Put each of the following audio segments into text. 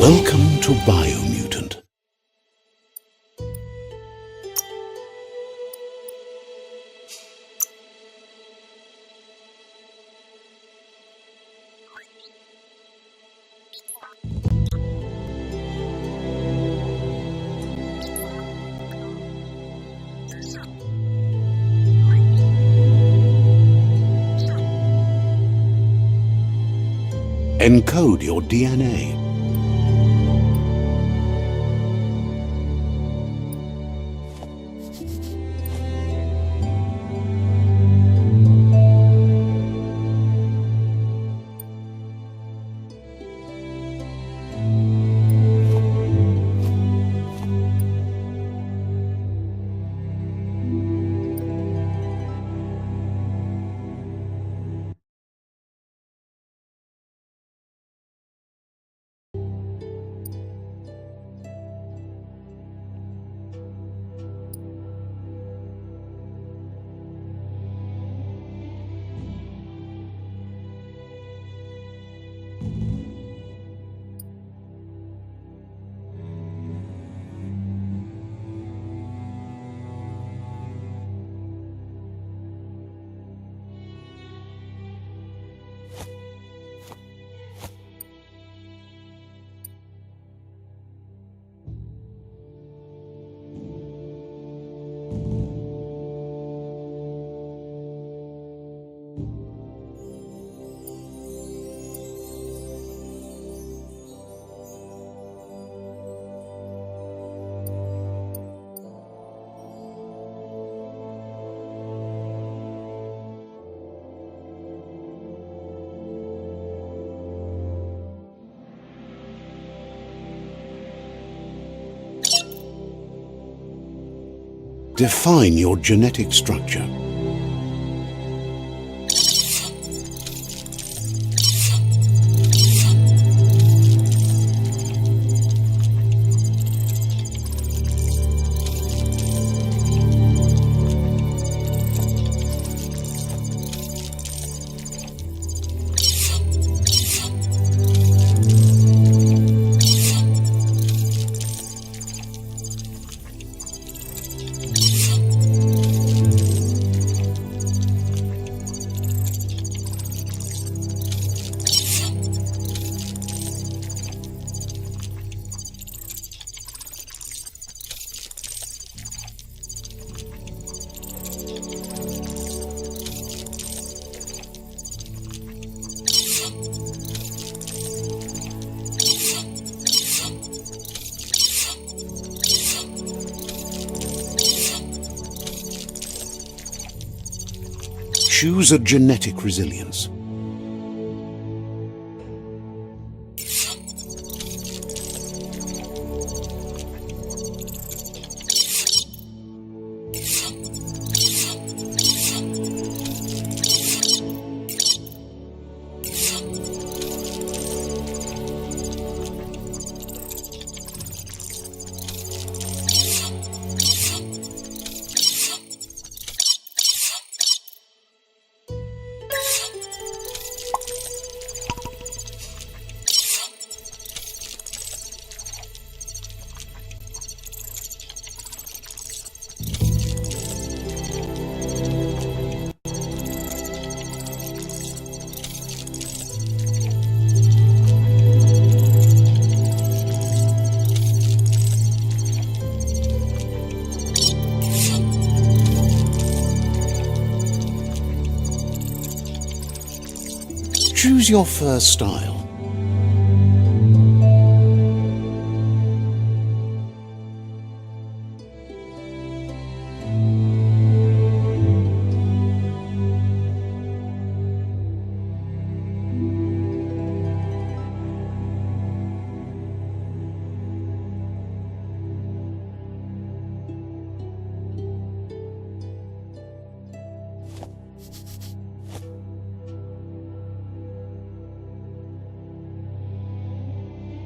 Welcome to Biomutant. Encode your DNA. Define your genetic structure. Choose a genetic resilience. Choose your fur style.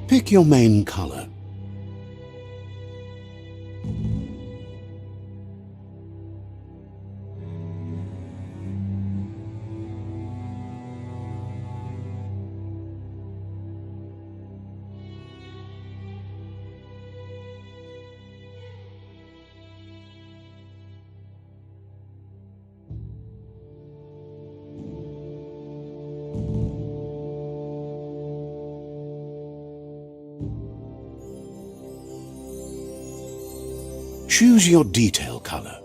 Pick your main color. Choose your detail color.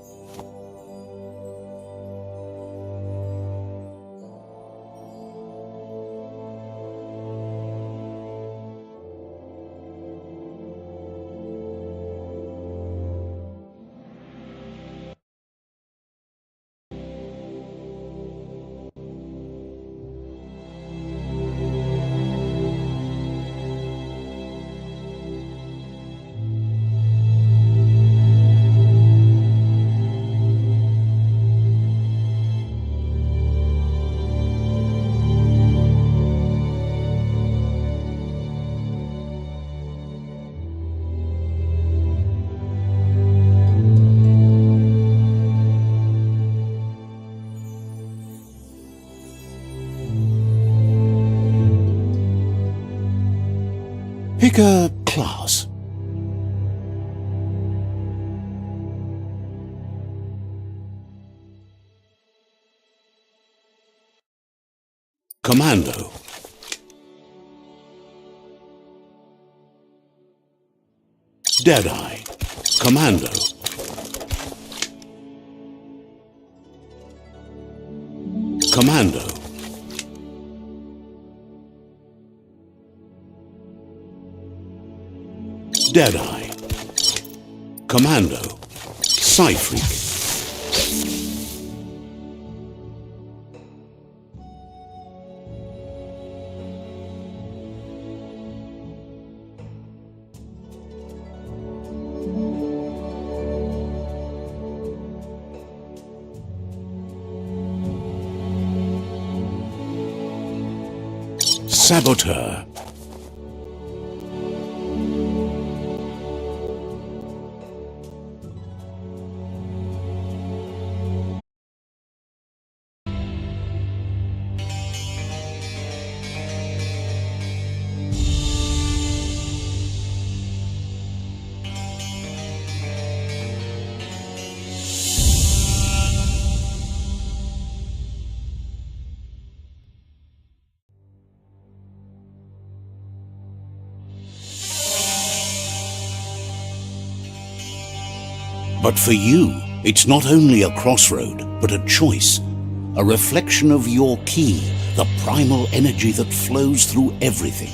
Pick a class. Commando. Deadeye. Commando. Commando. Deadeye. Commando. Psyfreak. Saboteur. But for you, it's not only a crossroad, but a choice, a reflection of your key, the primal energy that flows through everything.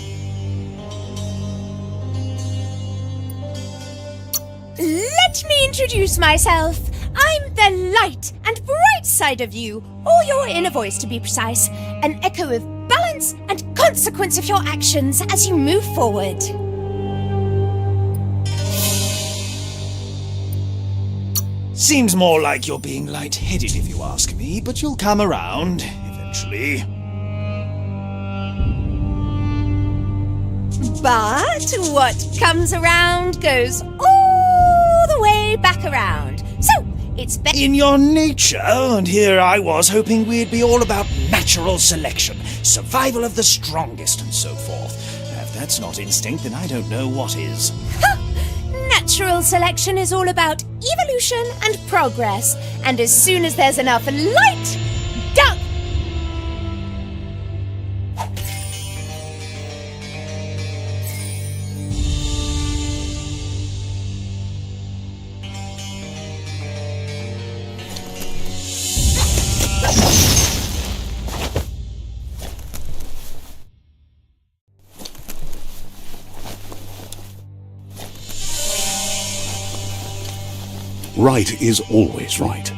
Let me introduce myself. I'm the light and bright side of you, or your inner voice to be precise, an echo of balance and consequence of your actions as you move forward. Seems more like you're being light-headed if you ask me, but you'll come around, eventually. But what comes around goes all the way back around. So, it's better. In your nature, and here I was hoping we'd be all about natural selection, survival of the strongest, and so forth. If that's not instinct, then I don't know what is. Natural selection is all about evolution and progress, and as soon as there's enough light, dark. Right is always right.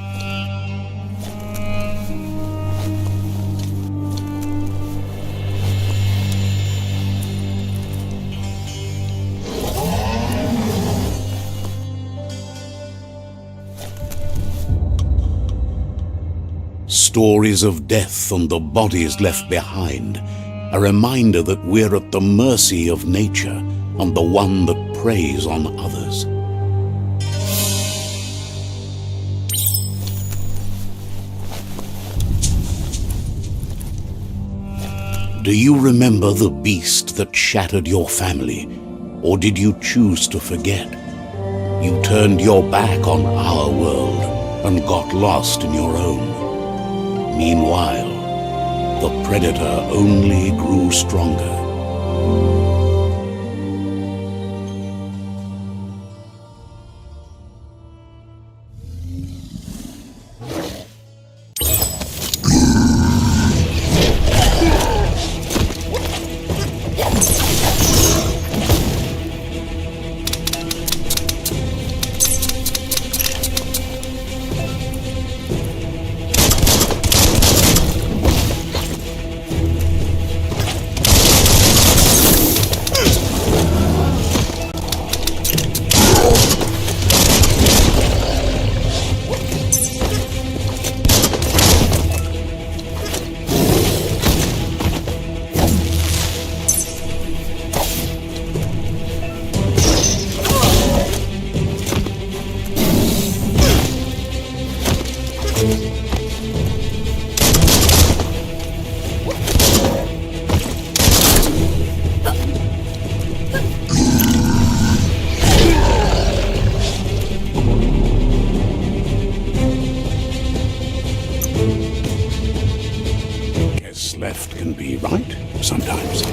Stories of death and the bodies left behind, a reminder that we're at the mercy of nature and the one that preys on others. Do you remember the beast that shattered your family, or did you choose to forget? You turned your back on our world and got lost in your own. Meanwhile, the predator only grew stronger. Left can be right sometimes.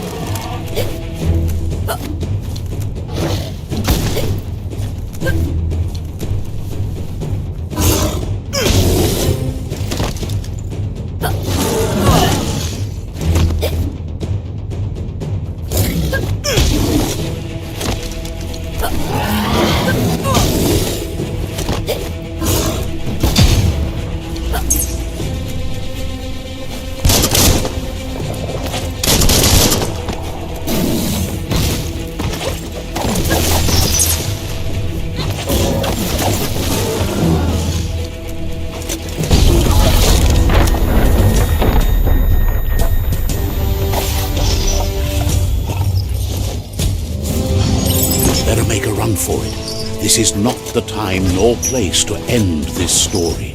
this is not the time nor place to end this story.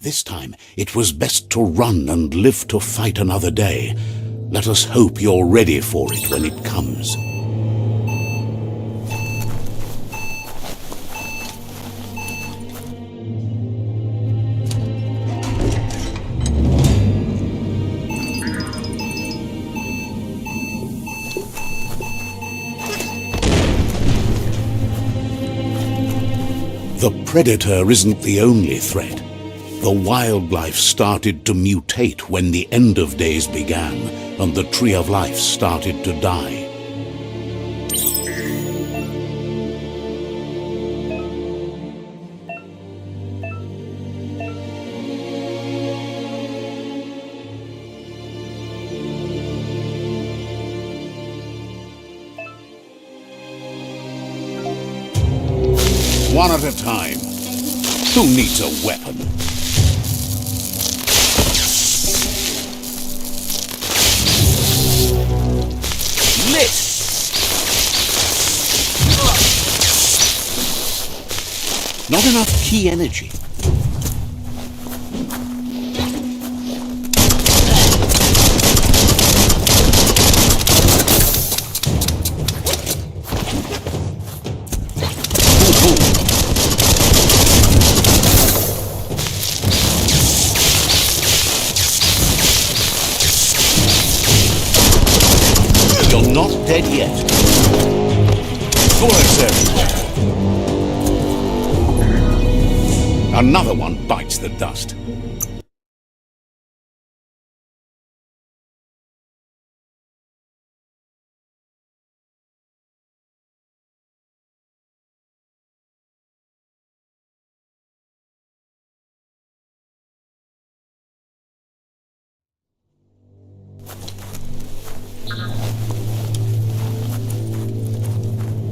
This time, it was best to run and live to fight another day. Let us hope you're ready for it when it comes. The predator isn't the only threat. The wildlife started to mutate when the end of days began, and the tree of life started to die. One at a time. Who needs a weapon? Lit! Not enough key energy. You're not dead yet. Go ahead, sir. Another one bites the dust.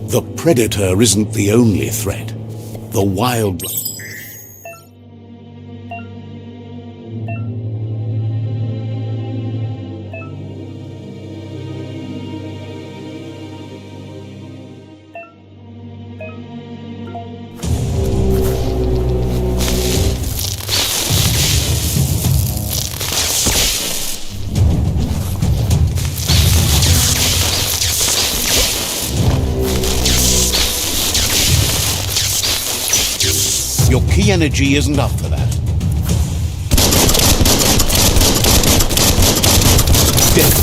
The predator isn't the only threat. The wildlife. Your key energy isn't up for that. Dead.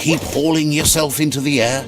Keep hauling yourself into the air.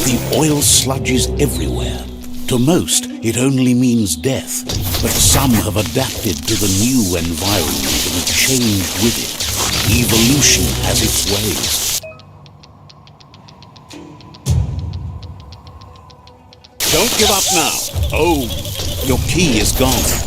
The oil sludges everywhere. To most, it only means death, but some have adapted to the new environment and changed with it. Evolution has its ways. Don't give up now. Oh, your key is gone.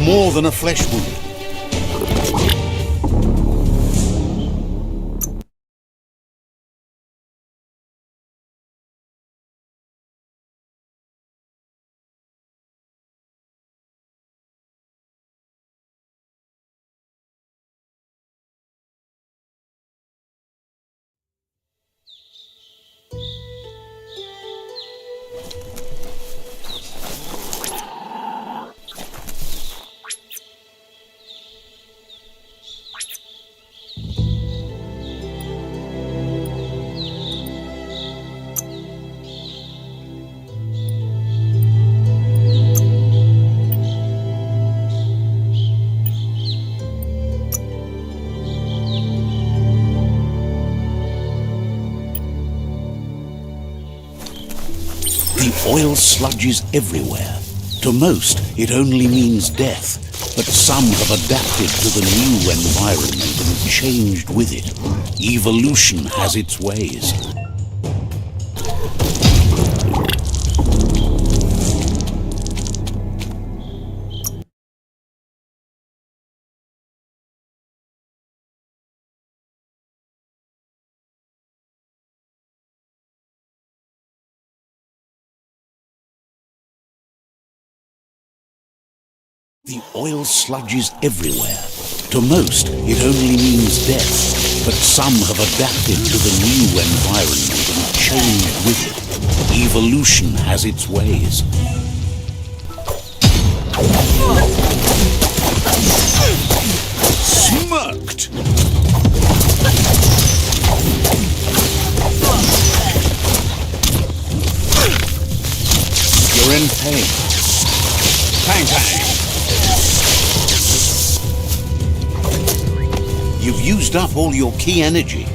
more than a flesh wound. The oil sludges everywhere. To most, it only means death, but some have adapted to the new environment and changed with it. Evolution has its ways. The oil sludges everywhere. To most, it only means death, but some have adapted to the new environment and changed with it. Evolution has its ways. Smirked! You're in pain. Pang pang! You've used up all your key energy.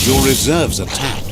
Your reserves are tapped.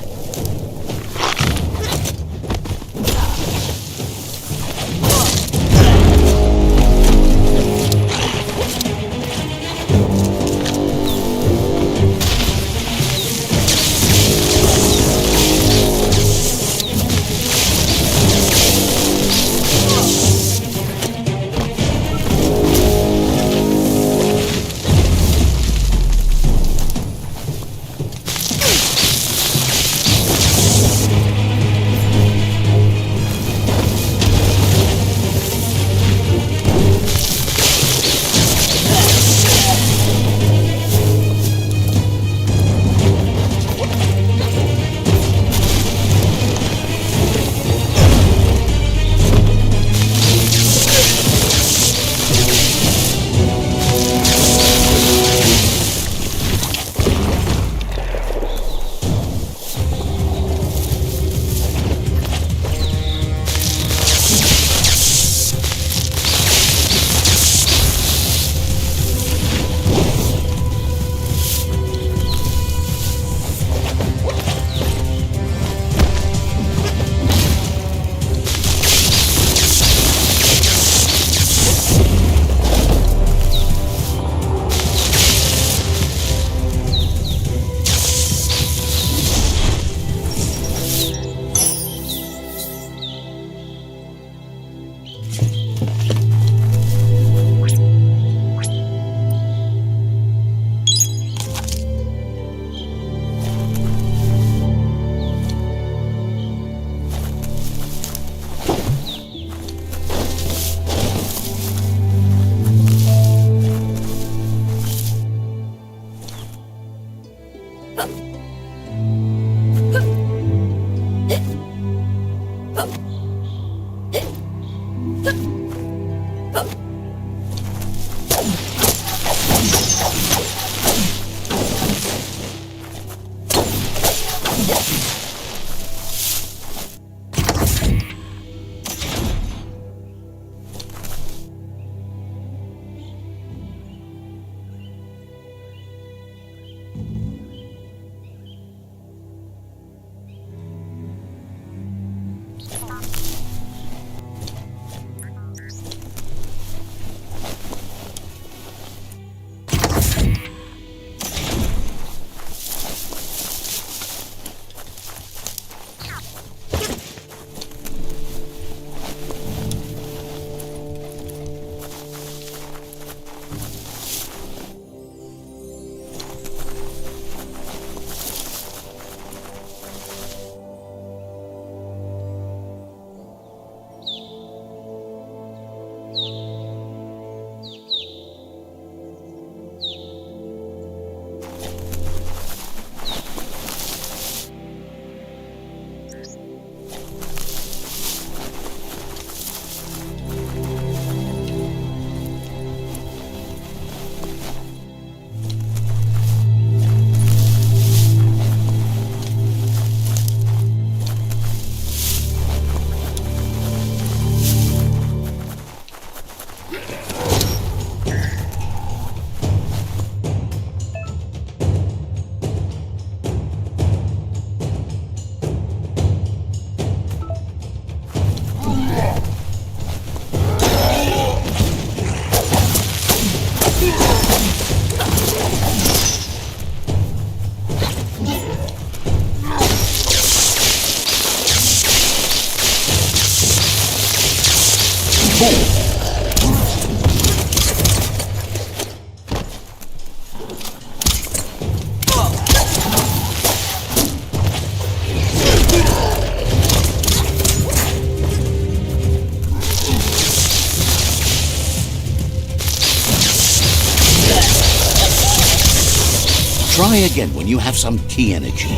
Try again when you have some key energy.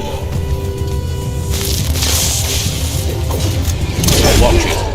Watch it.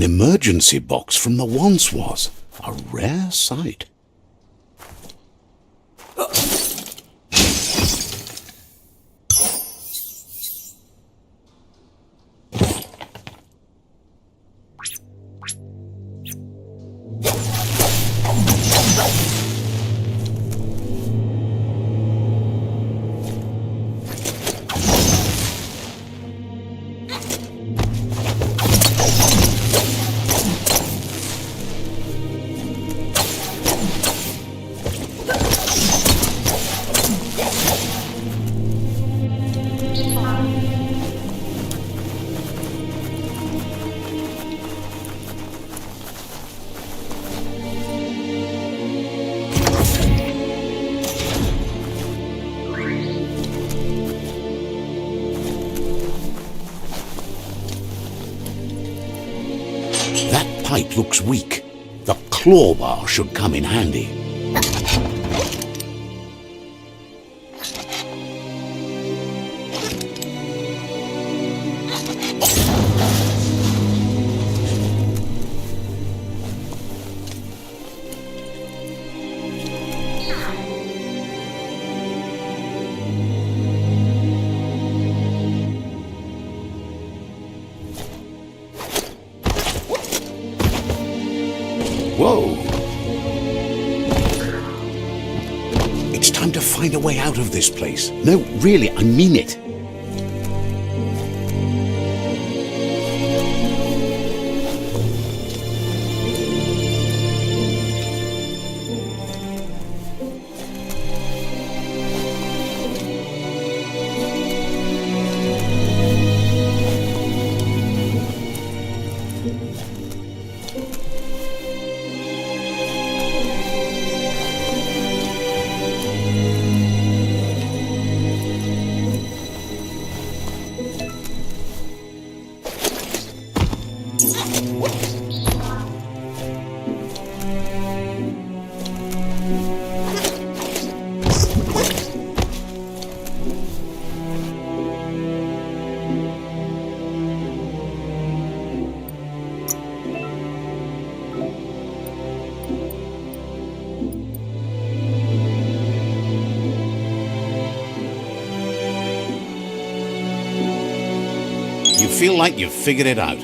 An emergency box from the once was. A rare sight. That pipe looks weak. The claw bar should come in handy. Whoa! It's time to find a way out of this place. No, really, I mean it. You feel like you've figured it out.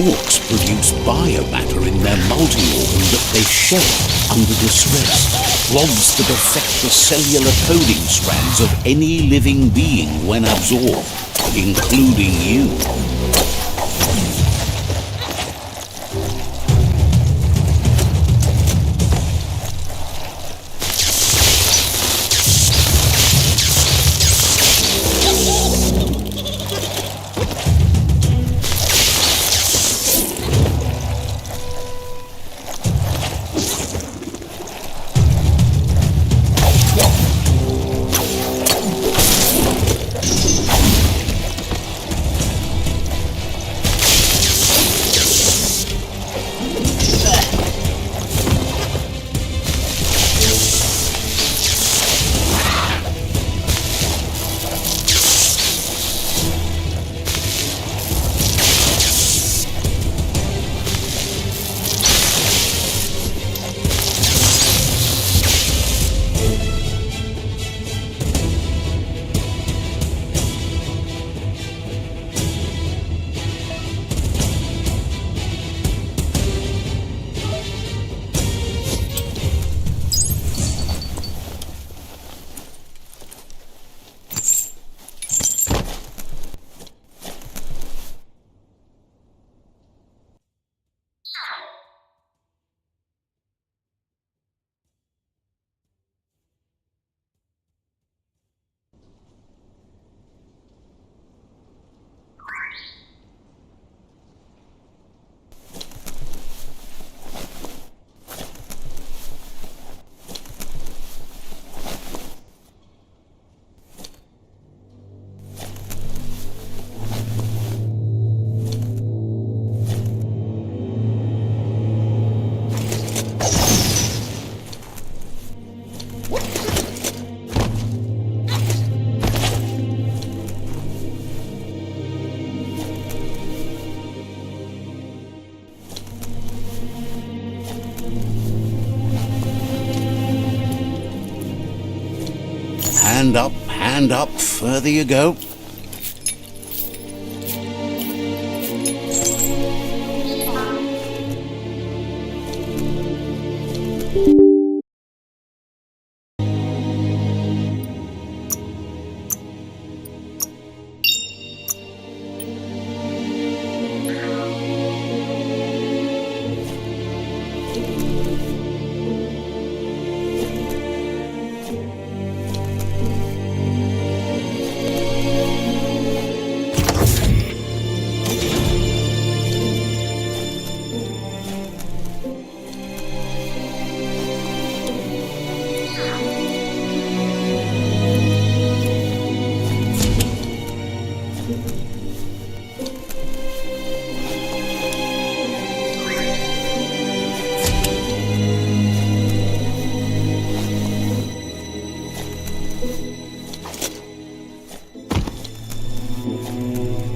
Morks produce biomatter in their multi-organ that they shed under distress. Blobs that affect the cellular coding strands of any living being when absorbed, including you. Hand up, further you go.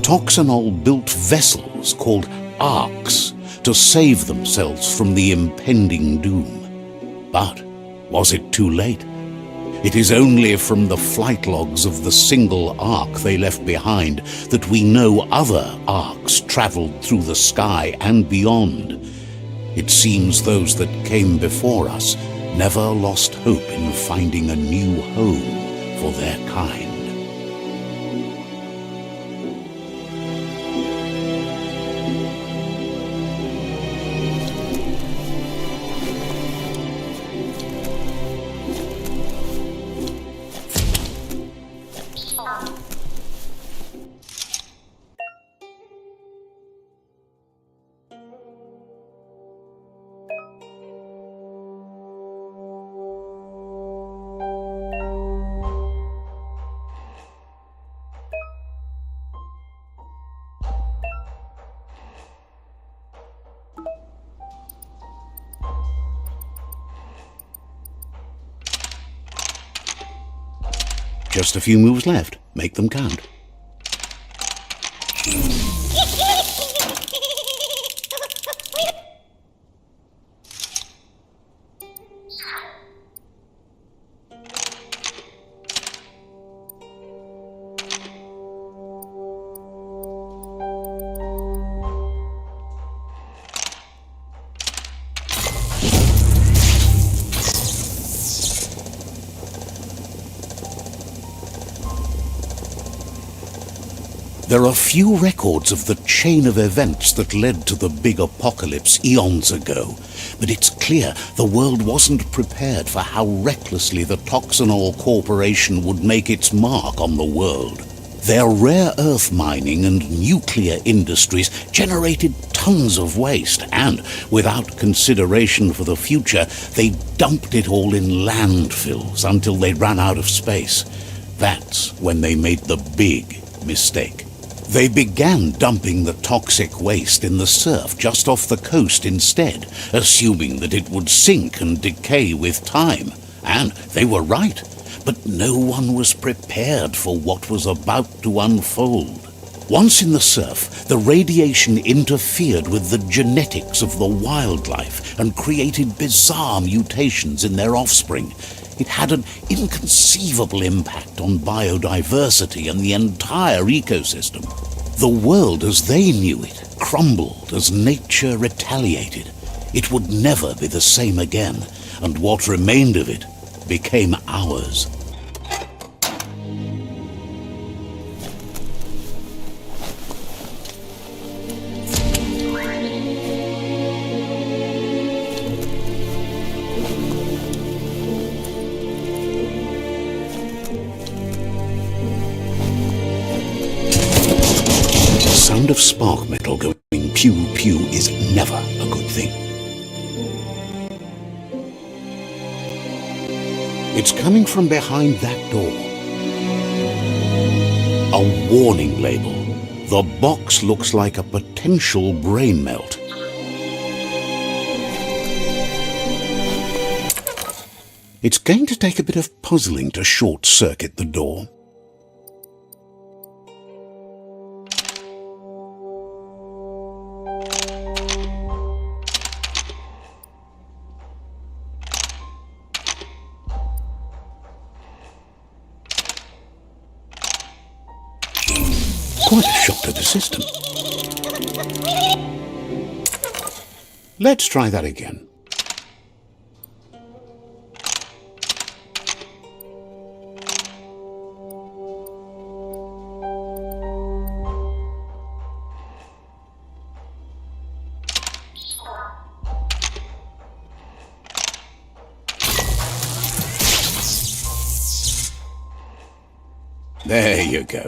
Toxanol built vessels called arks to save themselves from the impending doom. But was it too late? It is only from the flight logs of the single ark they left behind that we know other arks travelled through the sky and beyond. It seems those that came before us never lost hope in finding a new home for their kind. Just a few moves left. Make them count. There are few records of the chain of events that led to the big apocalypse eons ago, but it's clear the world wasn't prepared for how recklessly the Toxanol Corporation would make its mark on the world. Their rare earth mining and nuclear industries generated tons of waste, and, without consideration for the future, they dumped it all in landfills until they ran out of space. That's when they made the big mistake. They began dumping the toxic waste in the surf just off the coast instead, assuming that it would sink and decay with time. And they were right. But no one was prepared for what was about to unfold. Once in the surf, the radiation interfered with the genetics of the wildlife and created bizarre mutations in their offspring. It had an inconceivable impact on biodiversity and the entire ecosystem. The world as they knew it crumbled as nature retaliated. It would never be the same again, and what remained of it became ours. The sound of spark metal going pew-pew is never a good thing. It's coming from behind that door. A warning label. The box looks like a potential brain melt. It's going to take a bit of puzzling to short-circuit the door. Quite a shock to the system. Let's try that again. There you go.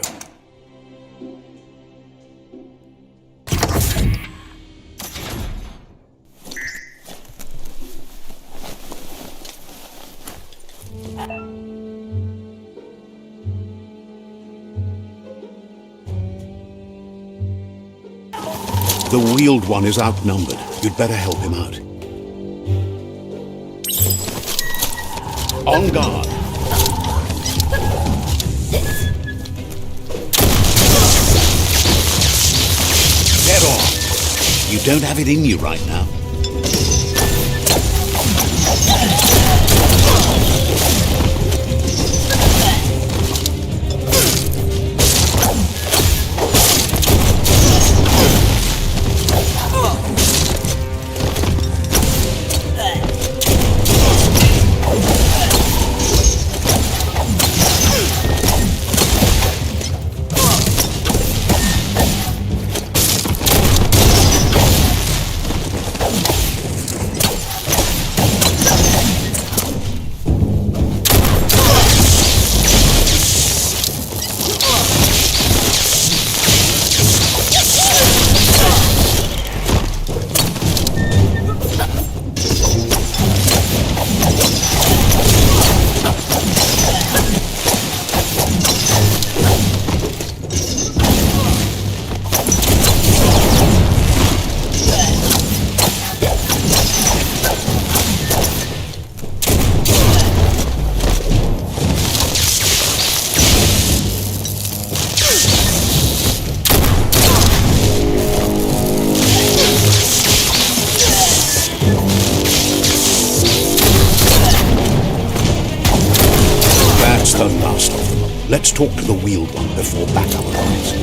The wheeled one is outnumbered. You'd better help him out. On guard. Dead on. You don't have it in you right now. The last of them. Let's talk to the wheeled one before backup arrives.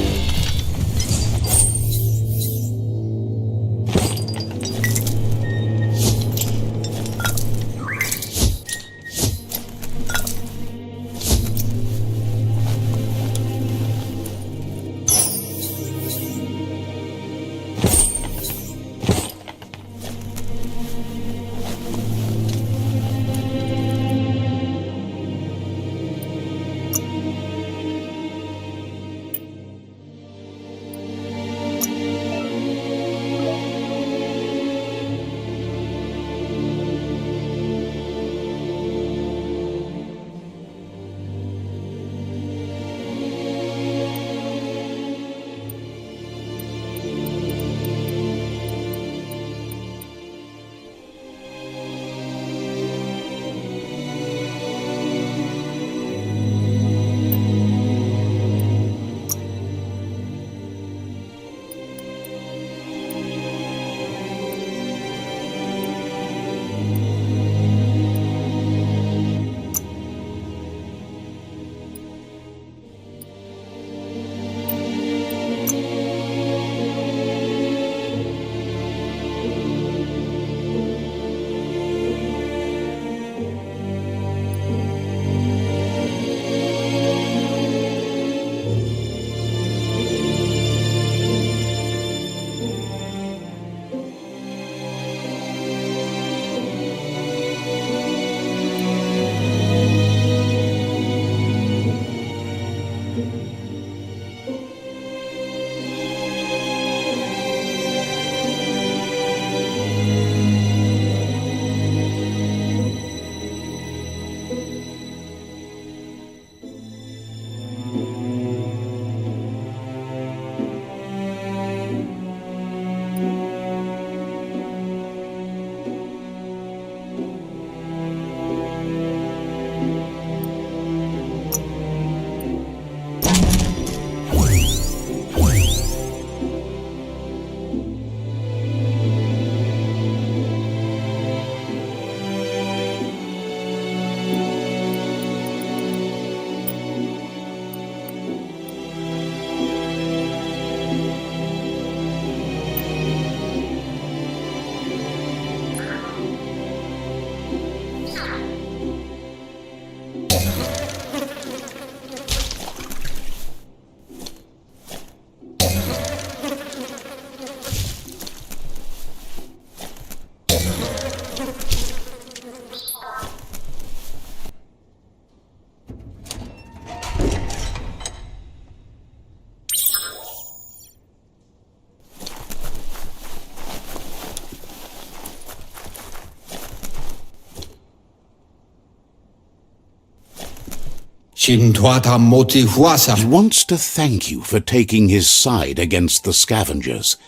Chintuata moti huasa. He wants to thank you for taking his side against the scavengers.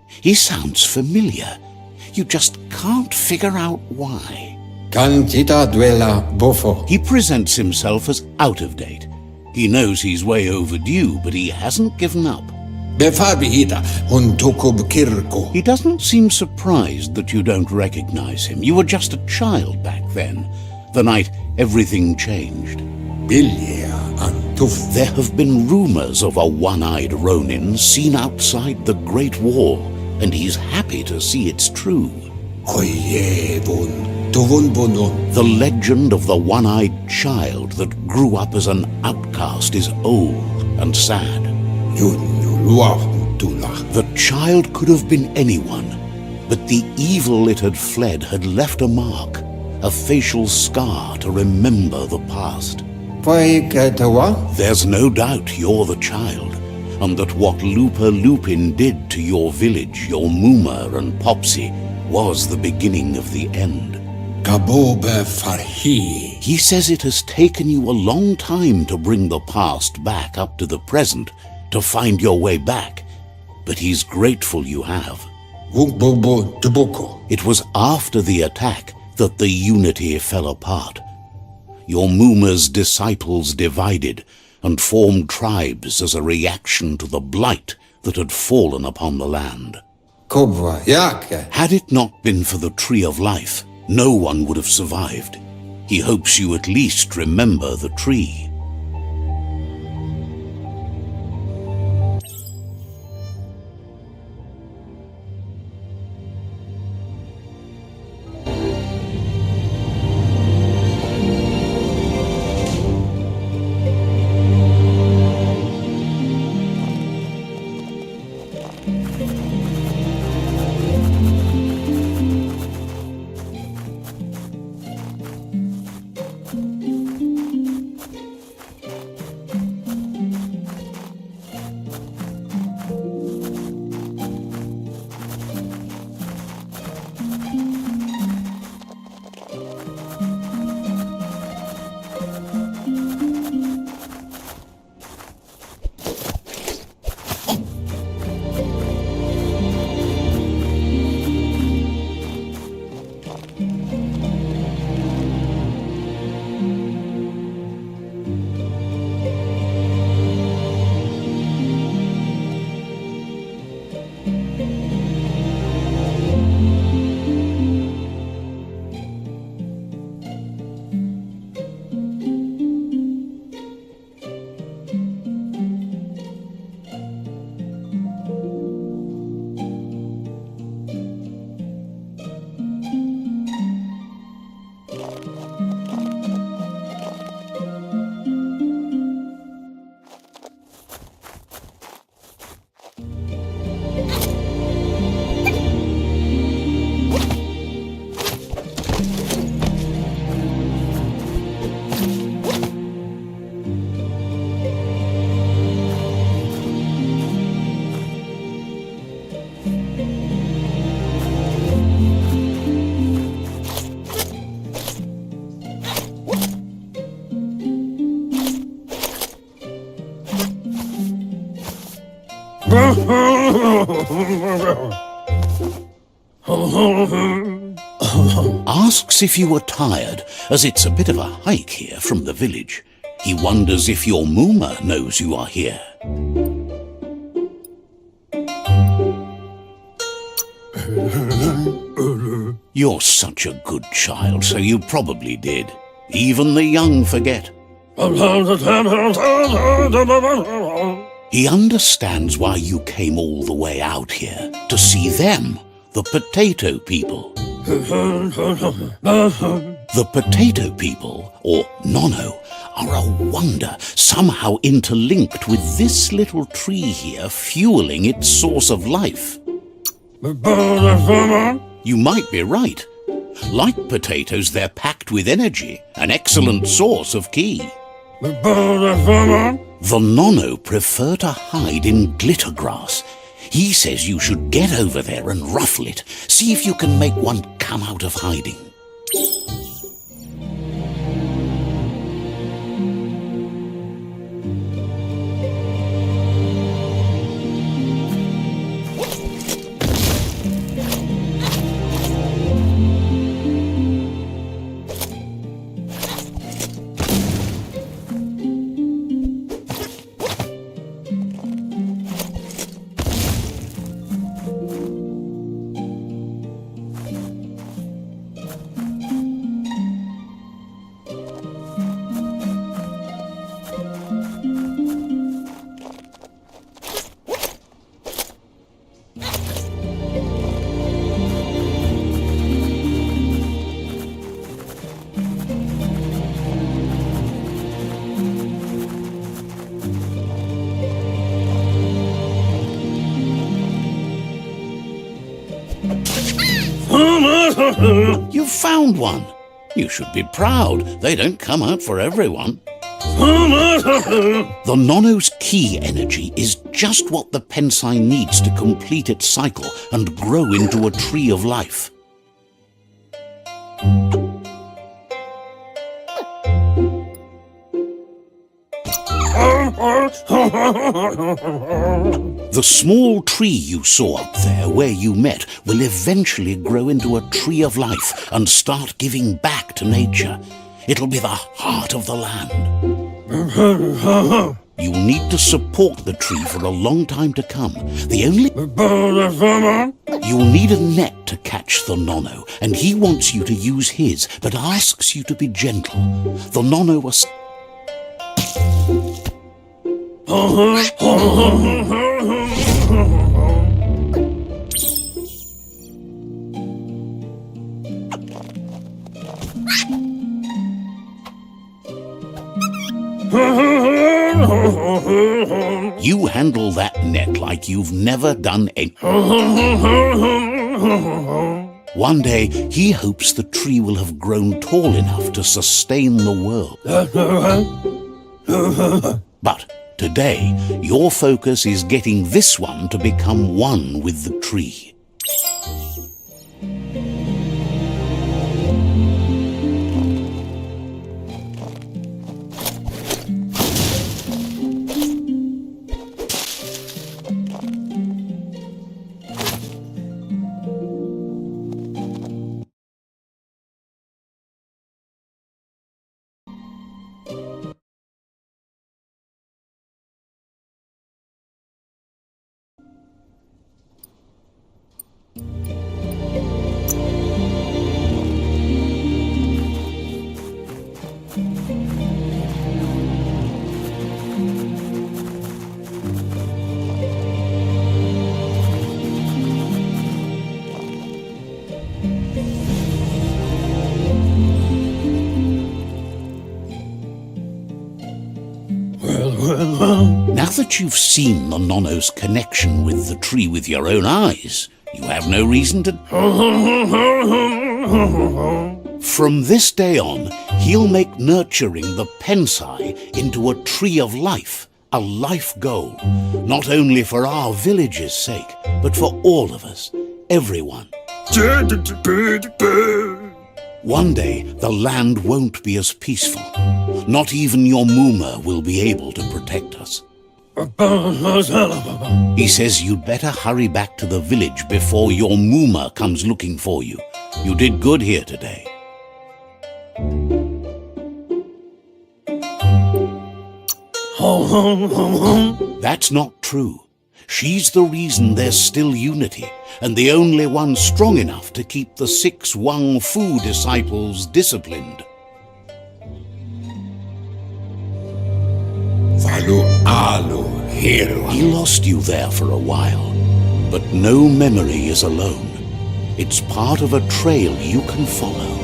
He sounds familiar. You just can't figure out why. Cantita duela bofo. He presents himself as out of date. He knows he's way overdue, but he hasn't given up. Befabihita untokub kirko. He doesn't seem surprised that you don't recognize him. You were just a child back then, the night everything changed. Bilia antuf. There have been rumors of a one-eyed Ronin seen outside the Great Wall, and he's happy to see it's true. Koyebun tuvun bunun. The legend of the one-eyed child that grew up as an outcast is old and sad. Yunuluahuntula. The child could have been anyone, but the evil it had fled had left a mark, a facial scar to remember the past. Poiketawa. There's no doubt you're the child, and that what Lupa Lupin did to your village, your Muma and Popsy, was the beginning of the end. Kabobe farhi. He says it has taken you a long time to bring the past back up to the present, to find your way back, but he's grateful you have. Wukbobo tuboko. It was after the attack that the unity fell apart. Your Muma's disciples divided and formed tribes as a reaction to the blight that had fallen upon the land. Kobwa yake. Had it not been for the Tree of Life, no one would have survived. He hopes you at least remember the tree. Asks if you were tired, as it's a bit of a hike here from the village. He wonders if your Muma knows you are here. You're such a good child, so you probably did. Even the young forget. He understands why you came all the way out here, to see them, the potato people. The potato people, or Nono, are a wonder, somehow interlinked with this little tree here fueling its source of life. You might be right. Like potatoes, they're packed with energy, an excellent source of ki. The Nono prefer to hide in glitter grass. He says you should get over there and ruffle it. See if you can make one come out of hiding. You've found one. You should be proud. They don't come out for everyone. The Nono's key energy is just what the Pensai needs to complete its cycle and grow into a tree of life. The small tree you saw up there where you met will eventually grow into a tree of life and start giving back to nature. It'll be the heart of the land. You'll need to support the tree for a long time to come. You'll need a net to catch the Nono, and he wants you to use his, but asks you to be gentle. The Nono was... You handle that net like you've never done any. One day, he hopes the tree will have grown tall enough to sustain the world. But today, your focus is getting this one to become one with the tree. Now that you've seen the Nono's connection with the tree with your own eyes, you have no reason to... From this day on, he'll make nurturing the Pensai into a tree of life, a life goal, not only for our village's sake, but for all of us, everyone. One day, the land won't be as peaceful. Not even your Muma will be able to protect us. He says you'd better hurry back to the village before your Muma comes looking for you. You did good here today. That's not true. She's the reason there's still unity, and the only one strong enough to keep the 6 Wang Fu disciples disciplined. He lost you there for a while, but no memory is alone. It's part of a trail you can follow.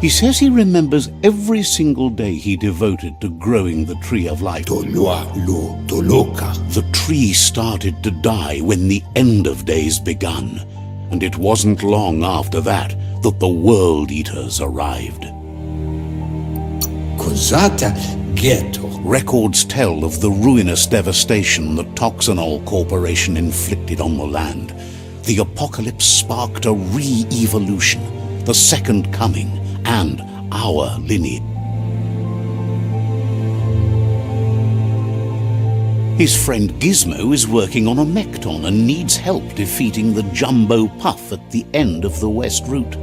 He says he remembers every single day he devoted to growing the tree of life. The tree started to die when the end of days begun, and it wasn't long after that that the World Eaters arrived. Records tell of the ruinous devastation the Toxanol Corporation inflicted on the land. The apocalypse sparked a re-evolution, the second coming, and our lineage. His friend Gizmo is working on a Mekton and needs help defeating the Jumbo Puff at the end of the West Route.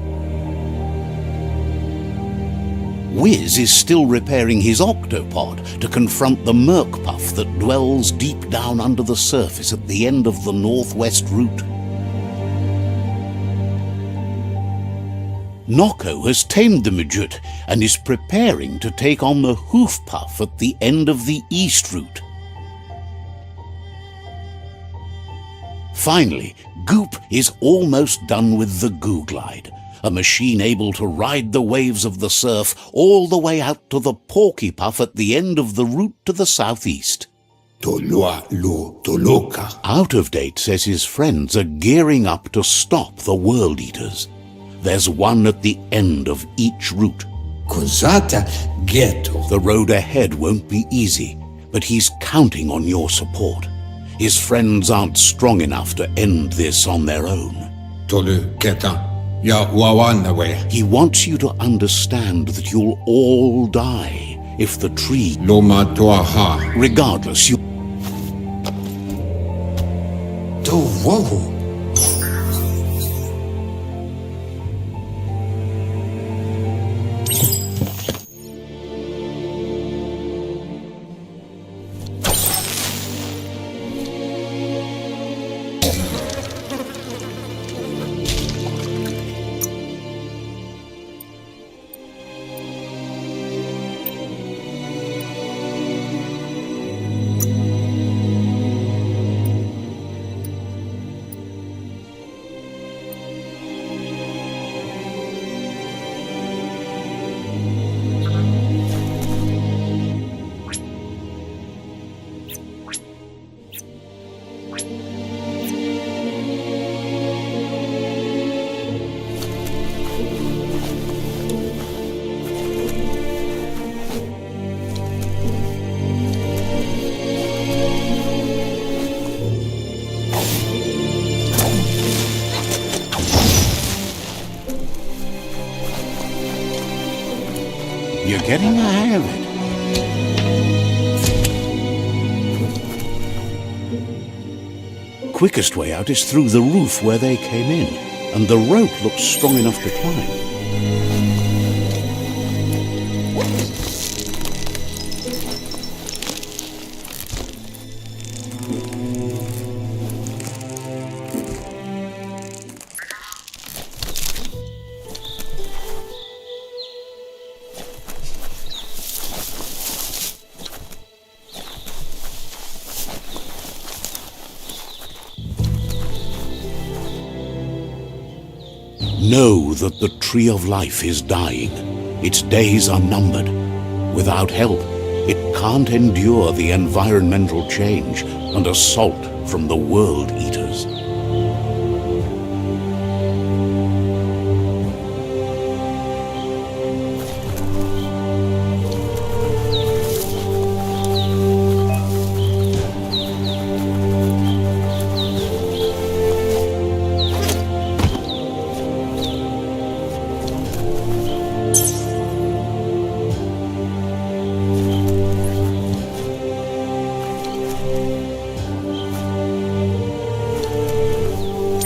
Wiz is still repairing his octopod to confront the Merc Puff that dwells deep down under the surface at the end of the Northwest Route. Noko has tamed the Midget and is preparing to take on the Hoof Puff at the end of the East Route. Finally, Goop is almost done with the Goo Glide, a machine able to ride the waves of the surf all the way out to the Porky Puff at the end of the route to the southeast. Tolua lo toloka. Out of Date says his friends are gearing up to stop the World Eaters. There's one at the end of each route. Cosata ghetto. The road ahead won't be easy, but he's counting on your support. His friends aren't strong enough to end this on their own. Tolu geta. Ya wawanawe. He wants you to understand that you'll all die if the tree... Loma toaha. Regardless, you... To wohu. You're getting the hang of it. Quickest way out is through the roof where they came in, and the rope looks strong enough to climb. Know that the Tree of Life is dying. Its days are numbered. Without help, it can't endure the environmental change and assault from the World Eaters.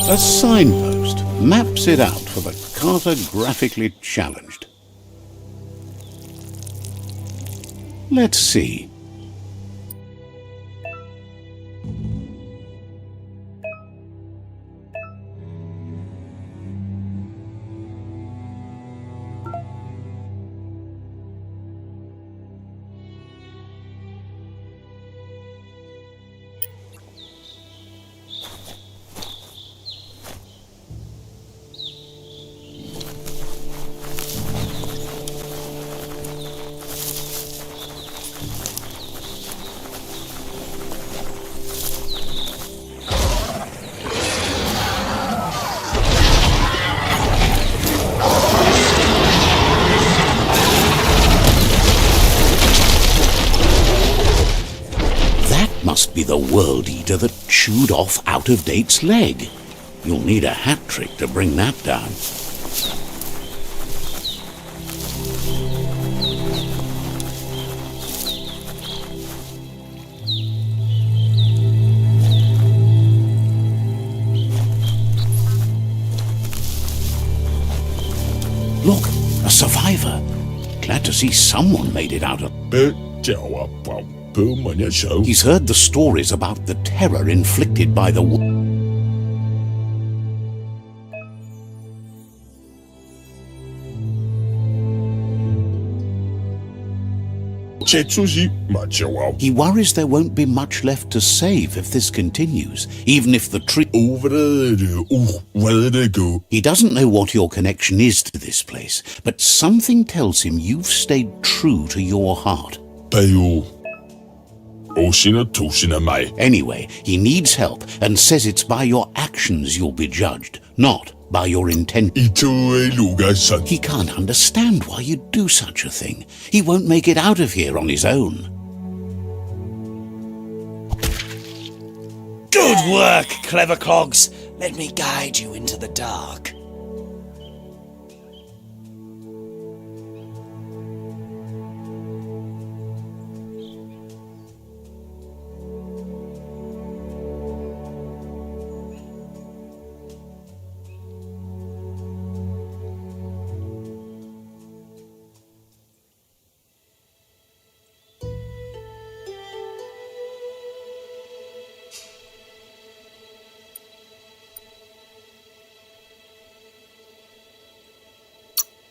A signpost maps it out for the cartographically challenged. Let's see. Must be the World Eater that chewed off Out of Date's leg. You'll need a hat trick to bring that down. Look, a survivor. Glad to see someone made it out of... He's heard the stories about the terror inflicted by the... He worries there won't be much left to save if this continues, even if the tree... He doesn't know what your connection is to this place, but something tells him you've stayed true to your heart. Oshina Toshina Mai. Anyway, he needs help and says it's by your actions you'll be judged, not by your intent. Ito e luga san. He can't understand why you'd do such a thing. He won't make it out of here on his own. Good work, clever clogs. Let me guide you into the dark.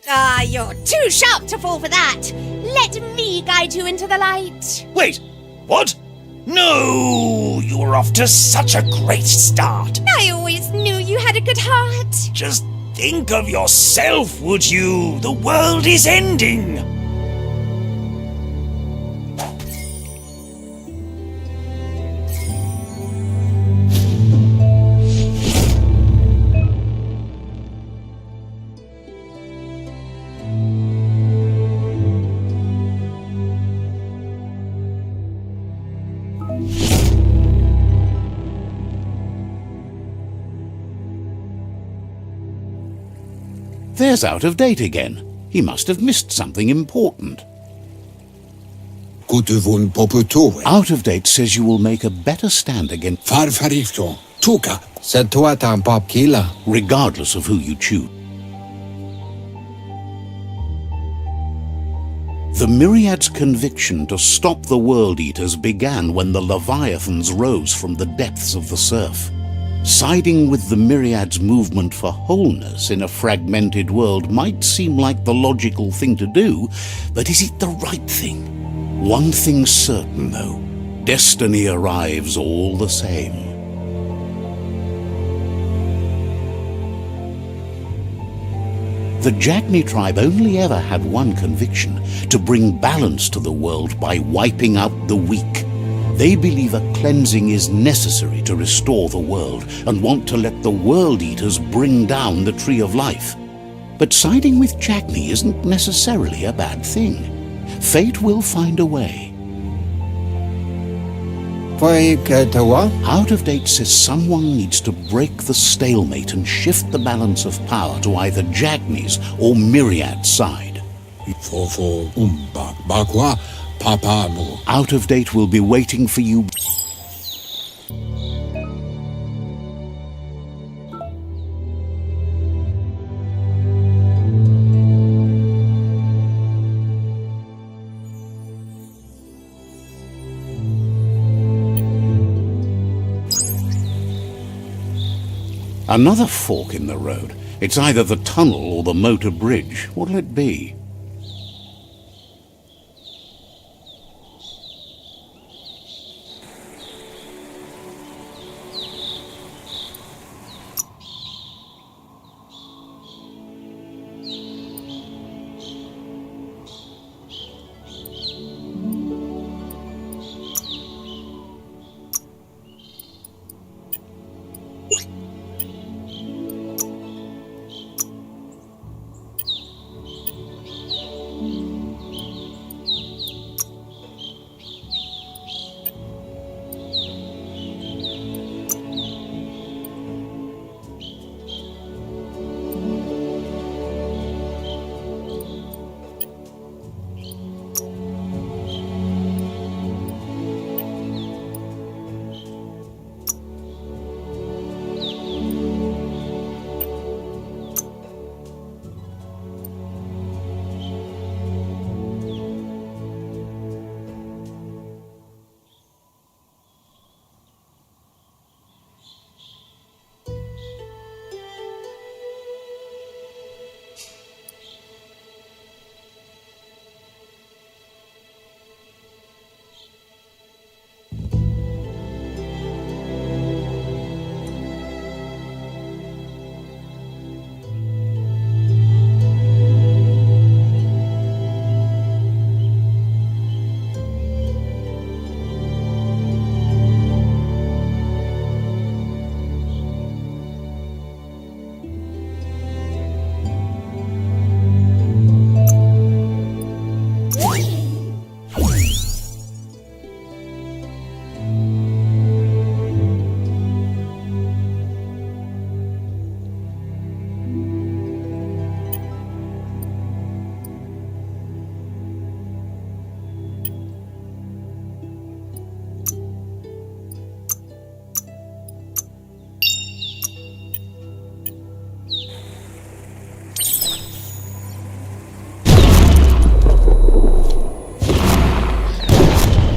Ah, you're too sharp to fall for that. Let me guide you into the light. Wait, what? No! You were off to such a great start. I always knew you had a good heart. Just think of yourself, would you? The world is ending. There's Out of Date again. He must have missed something important. Kutuvun poputue. Out of Date says you will make a better stand against Farfarifto. Tuka. Setuatan popkila. regardless of who you choose. The Myriad's conviction to stop the World Eaters began when the Leviathans rose from the depths of the surf. Siding with the Myriad's movement for wholeness in a fragmented world might seem like the logical thing to do, but is it the right thing? One thing's certain, though. Destiny arrives all the same. The Jagni tribe only ever had one conviction: to bring balance to the world by wiping out the weak. They believe a cleansing is necessary to restore the world and want to let the World Eaters bring down the Tree of Life. But siding with Jagni isn't necessarily a bad thing. Fate will find a way. Out of Date says someone needs to break the stalemate and shift the balance of power to either Jagni's or Myriad's side. Fofo umbak bakwa papamu. Out of Date will be waiting for you. Another fork in the road. It's either the tunnel or the motor bridge. What'll it be?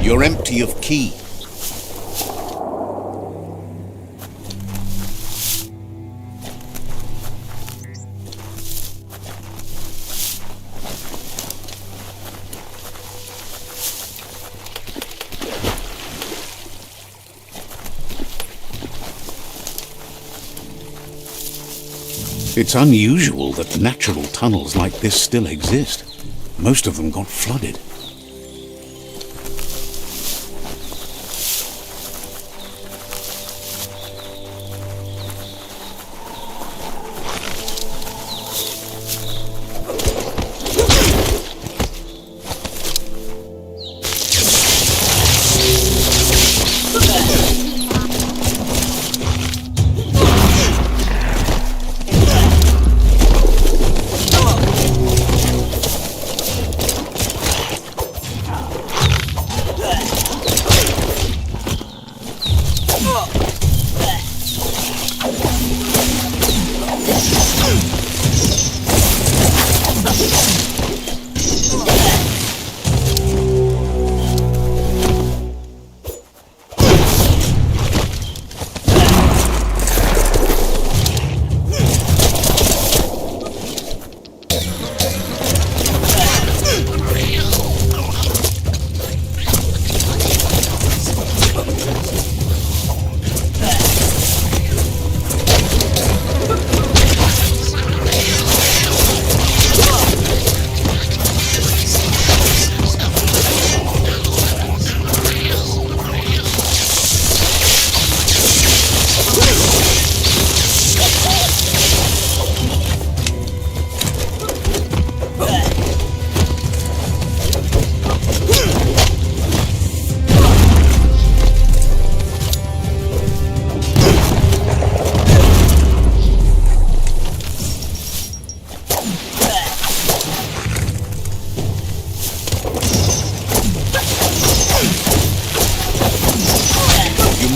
You're empty of ki. It's unusual that natural tunnels like this still exist. Most of them got flooded.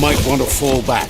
Might want to fall back.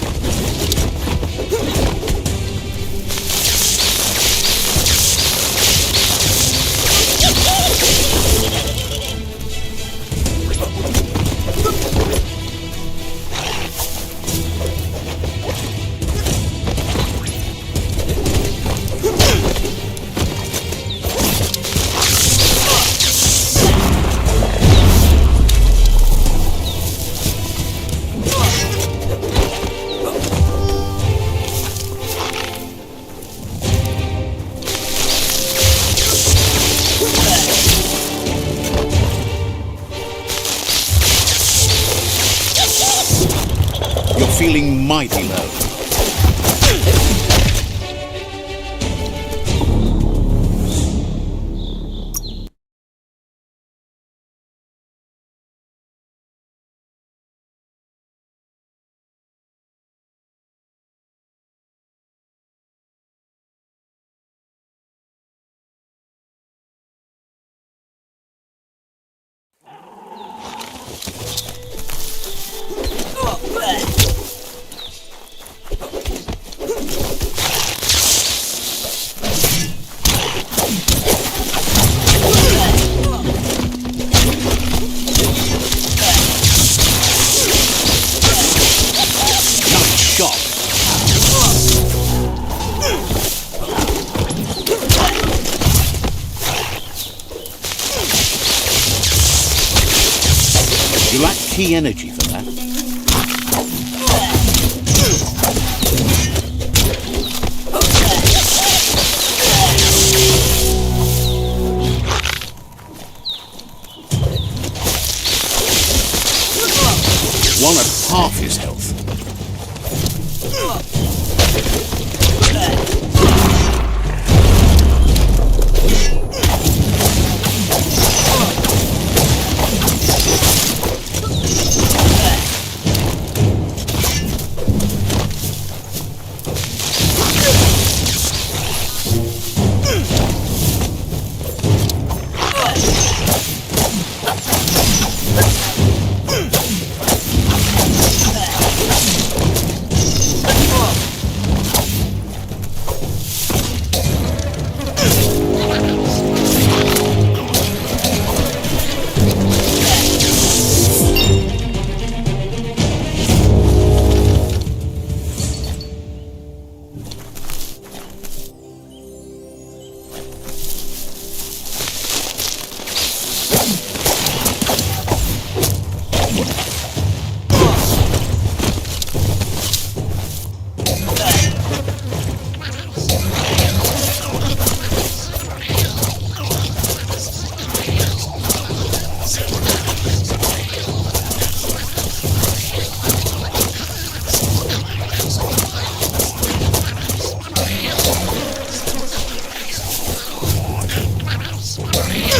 Feeling mighty low. You lack key energy for that. One at half his health.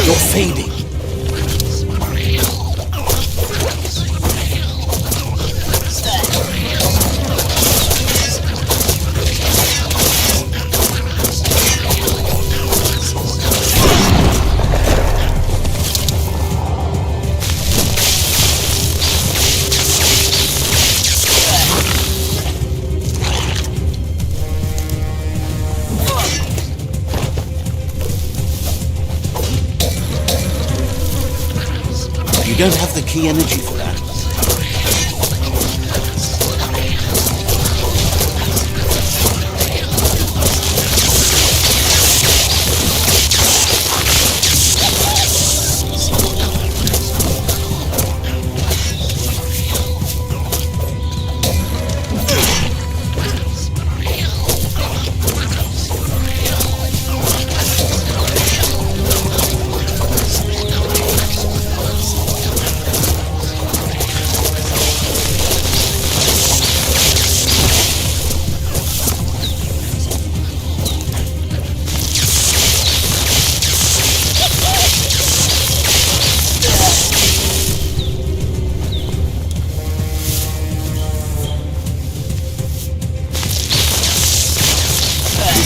You're fading. You don't have the key energy for that.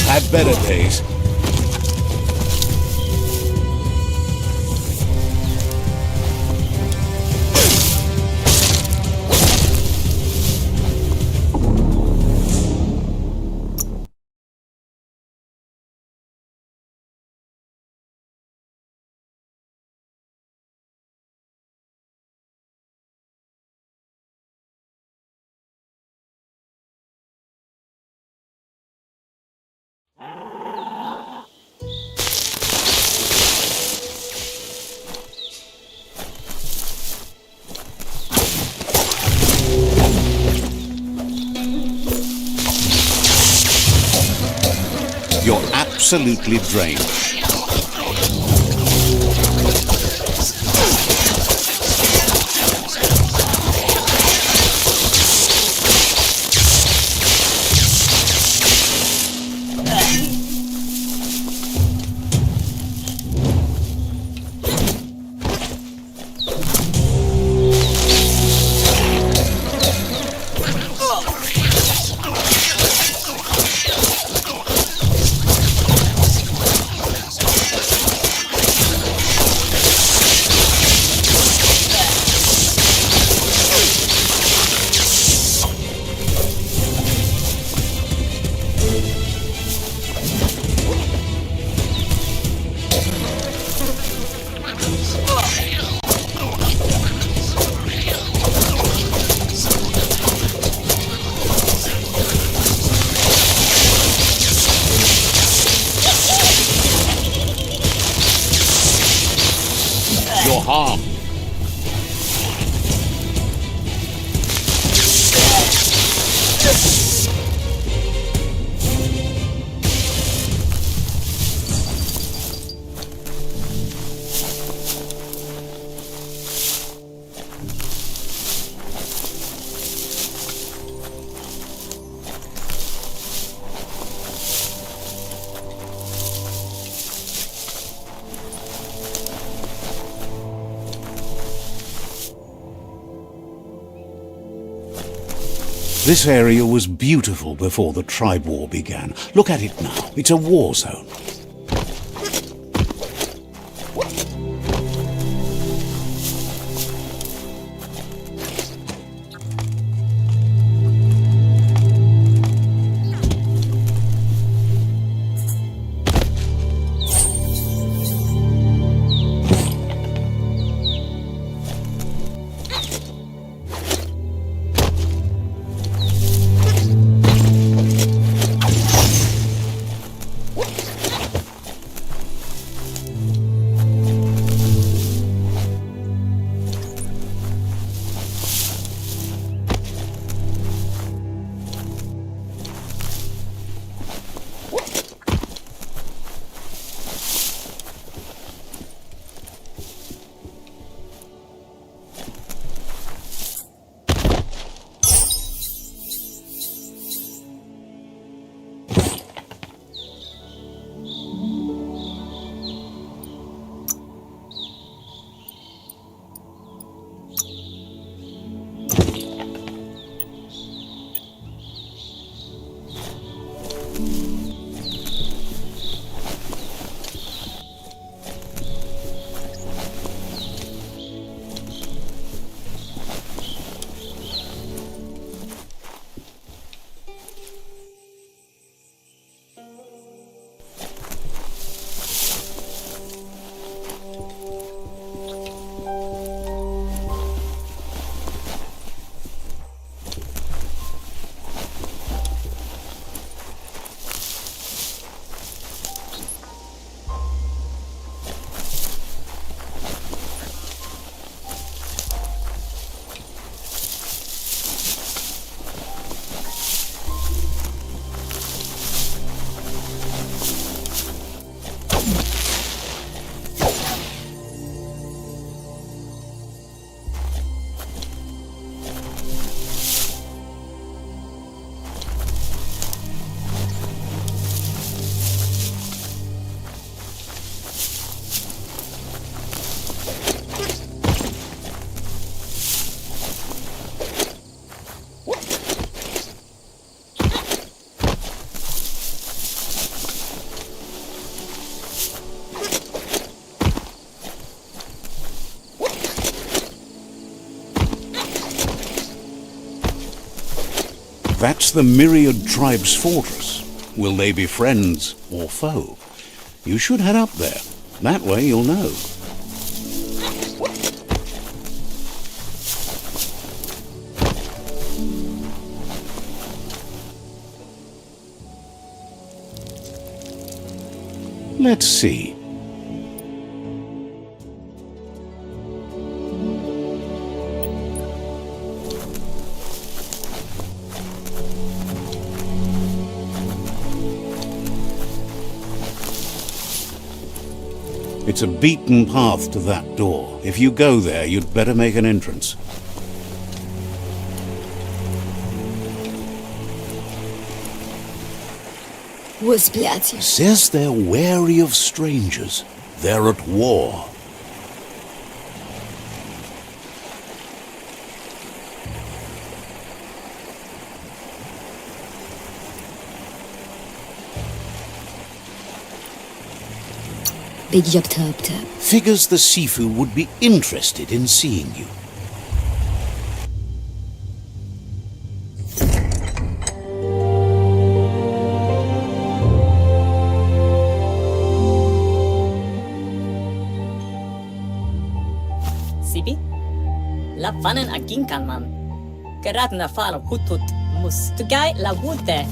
Had better days. You're absolutely drained. You're harmed. This area was beautiful before the tribe war began. Look at it now. It's a war zone. That's the Myriad Tribe's fortress. Will they be friends or foe? You should head up there. That way you'll know. Let's see. It's a beaten path to that door. If you go there, you'd better make an entrance. Says they're wary of strangers. They're at war. Figures the Sifu would be interested in seeing you. Sibi? La fanen aginkan man. Geratna fal hutut mus. Tugai la wute.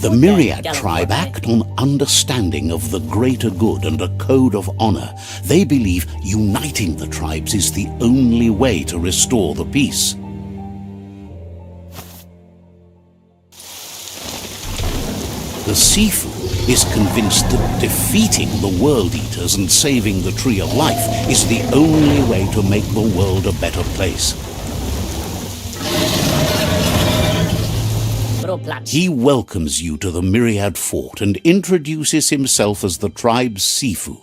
The Myriad tribe act on understanding of the greater good and a code of honor. They believe uniting the tribes is the only way to restore the peace. The Sifu is convinced that defeating the World Eaters and saving the Tree of Life is the only way to make the world a better place. He welcomes you to the Myriad Fort and introduces himself as the tribe's Sifu.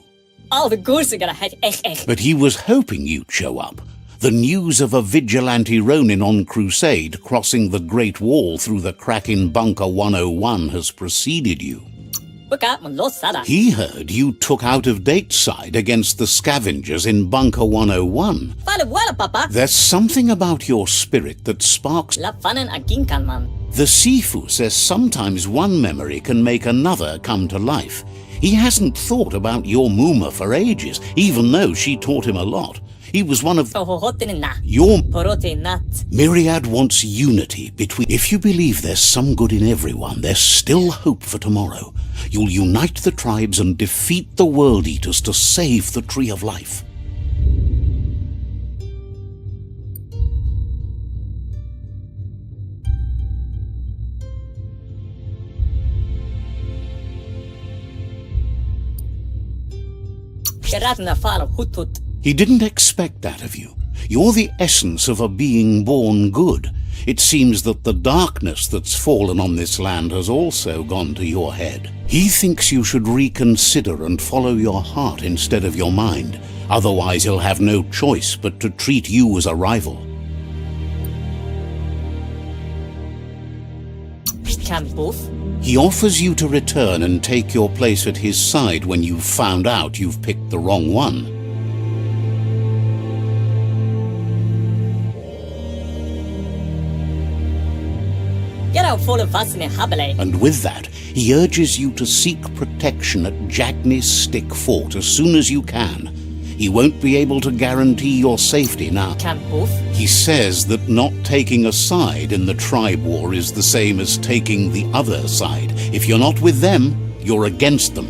But he was hoping you'd show up. The news of a vigilante Ronin on crusade crossing the Great Wall through the crack in Bunker 101 has preceded you. He heard you took out-of-date side against the scavengers in Bunker 101. There's something about your spirit that sparks. The Sifu says sometimes one memory can make another come to life. He hasn't thought about your Muma for ages, even though she taught him a lot. He was one of your... Myriad wants unity between... If you believe there's some good in everyone, there's still hope for tomorrow. You'll unite the tribes and defeat the World Eaters to save the Tree of Life. He didn't expect that of you. You're the essence of a being born good. It seems that the darkness that's fallen on this land has also gone to your head. He thinks you should reconsider and follow your heart instead of your mind. Otherwise he'll have no choice but to treat you as a rival. He offers you to return and take your place at his side when you've found out you've picked the wrong one. And with that, he urges you to seek protection at Jagni's Stick Fort as soon as you can. He won't be able to guarantee your safety now. He says that not taking a side in the tribe war is the same as taking the other side. If you're not with them, you're against them.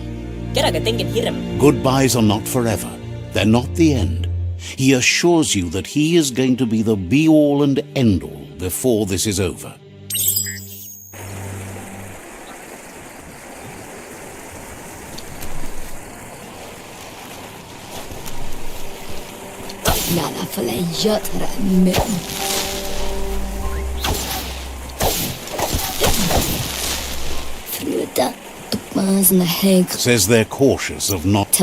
Goodbyes are not forever. They're not the end. He assures you that he is going to be the be-all and end-all before this is over. Says they're cautious of not.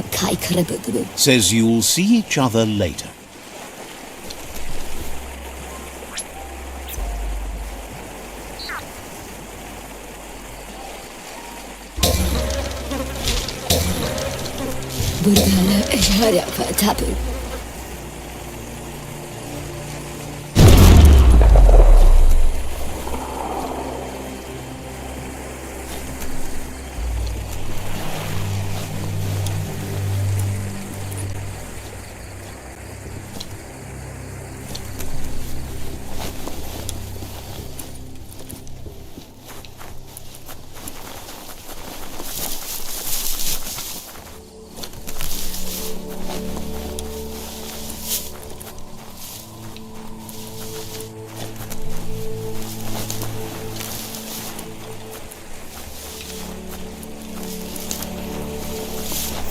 Says you'll see each other later.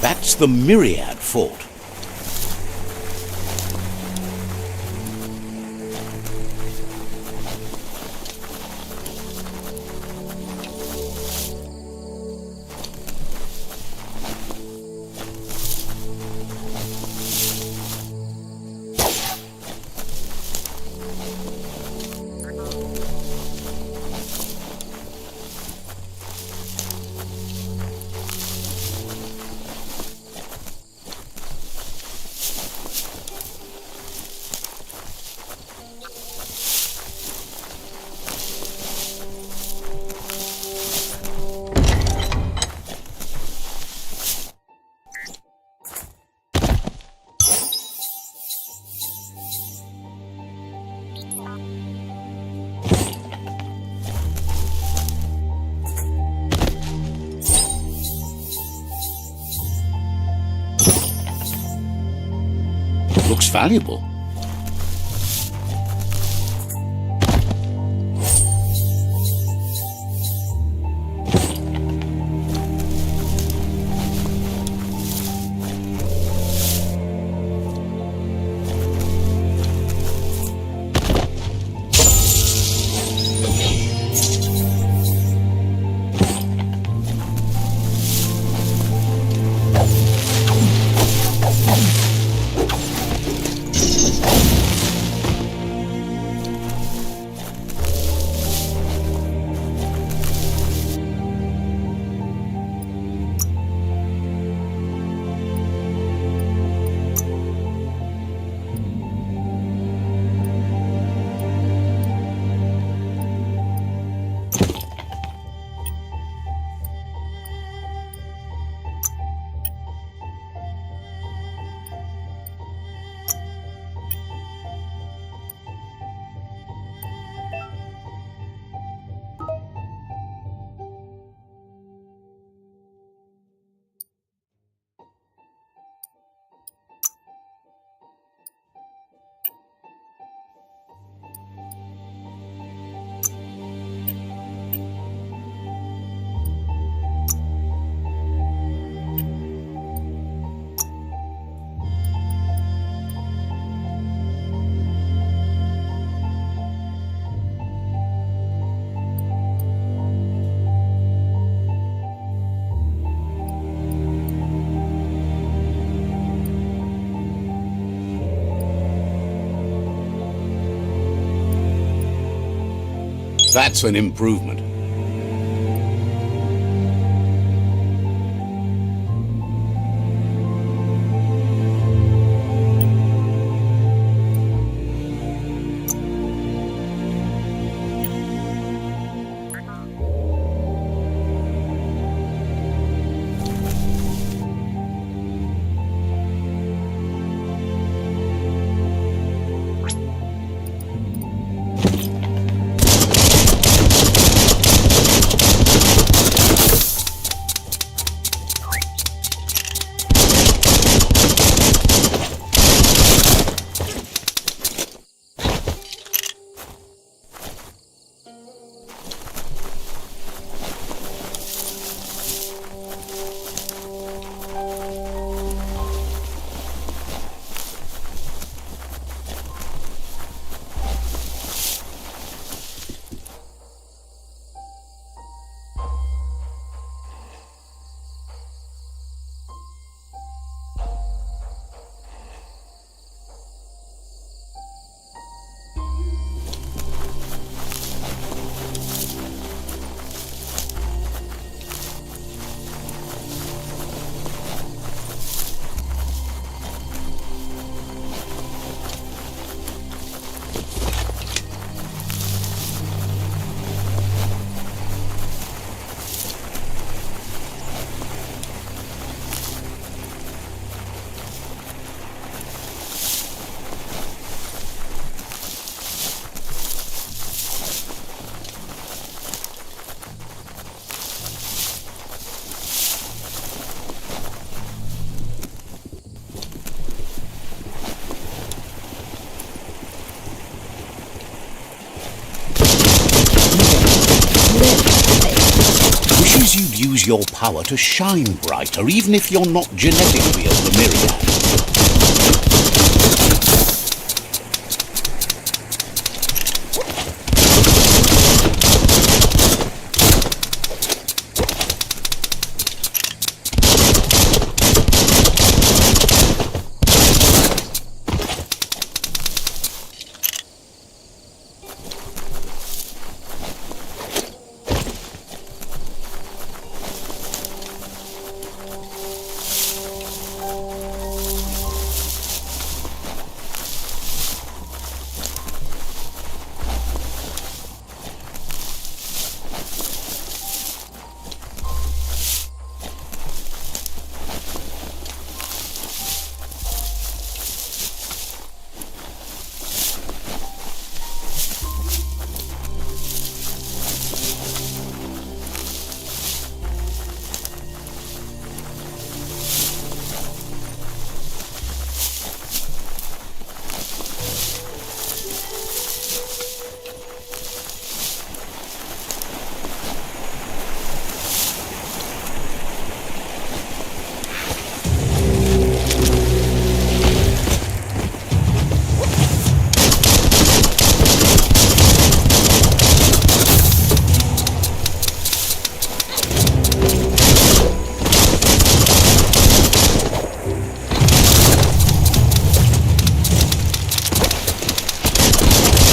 That's the Myriad Fort. Looks valuable. That's an improvement. your power to shine brighter, even if you're not genetically of the myriad.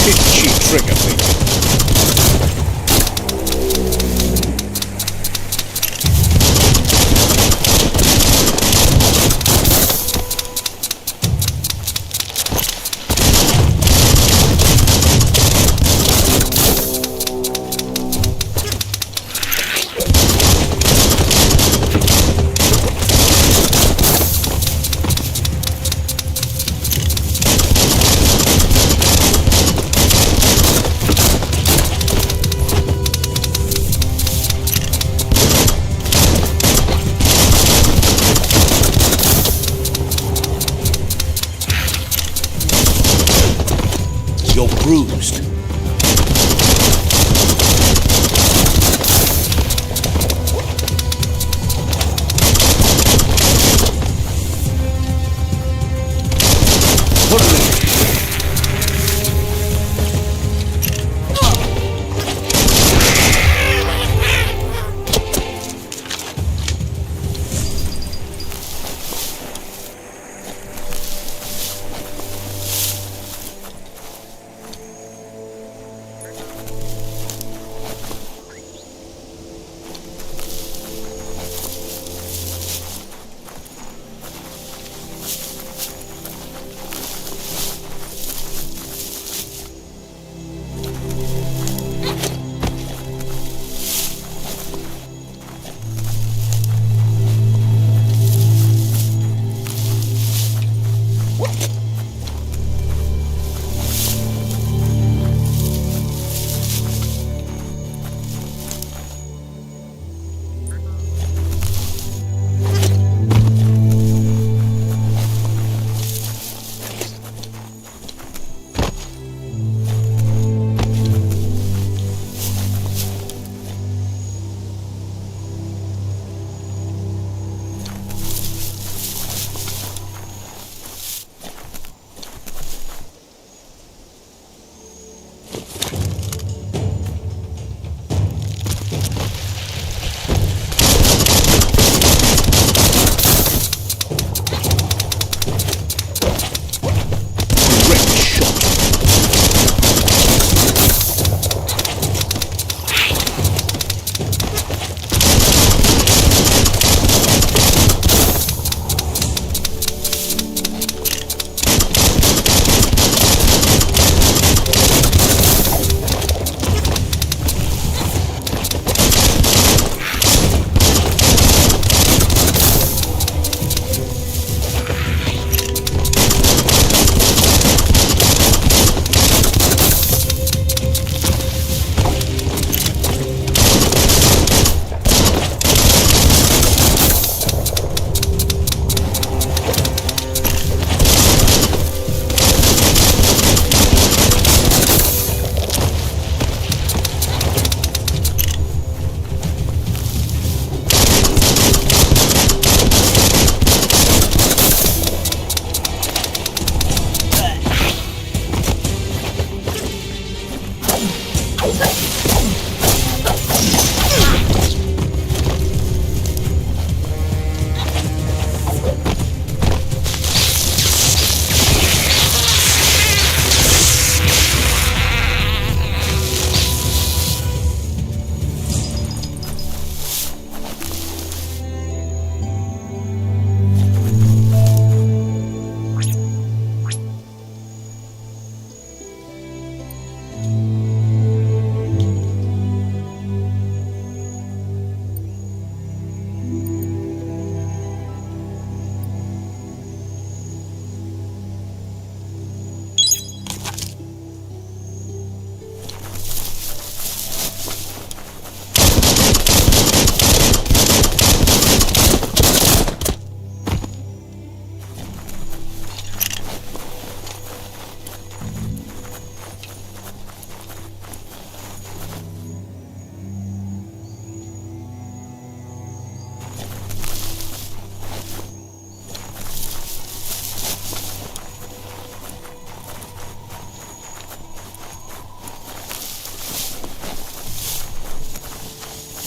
Itchy trigger finger. You're bruised.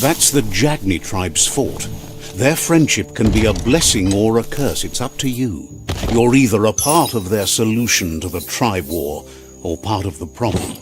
That's the Jagni tribe's fort. Their friendship can be a blessing or a curse. It's up to you. You're either a part of their solution to the tribe war or part of the problem.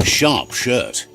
Sharp shirt.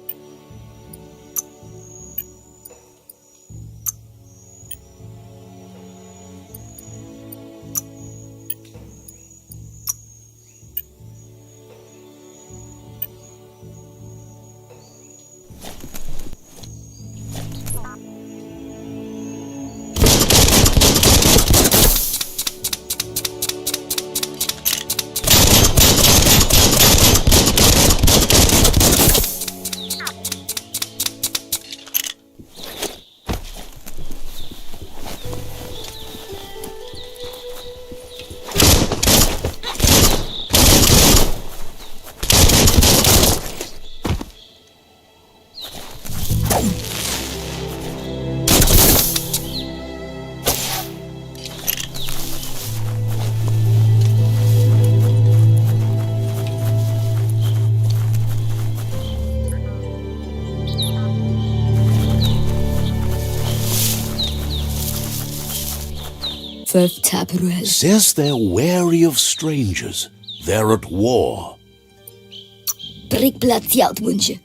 Says they're wary of strangers. They're at war.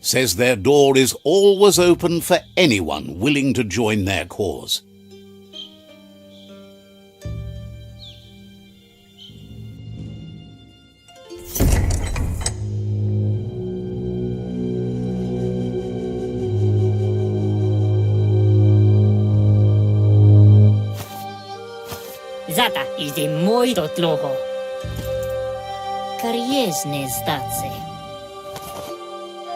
Says their door is always open for anyone willing to join their cause. Zata is de muito tloho. Kariesne zdace.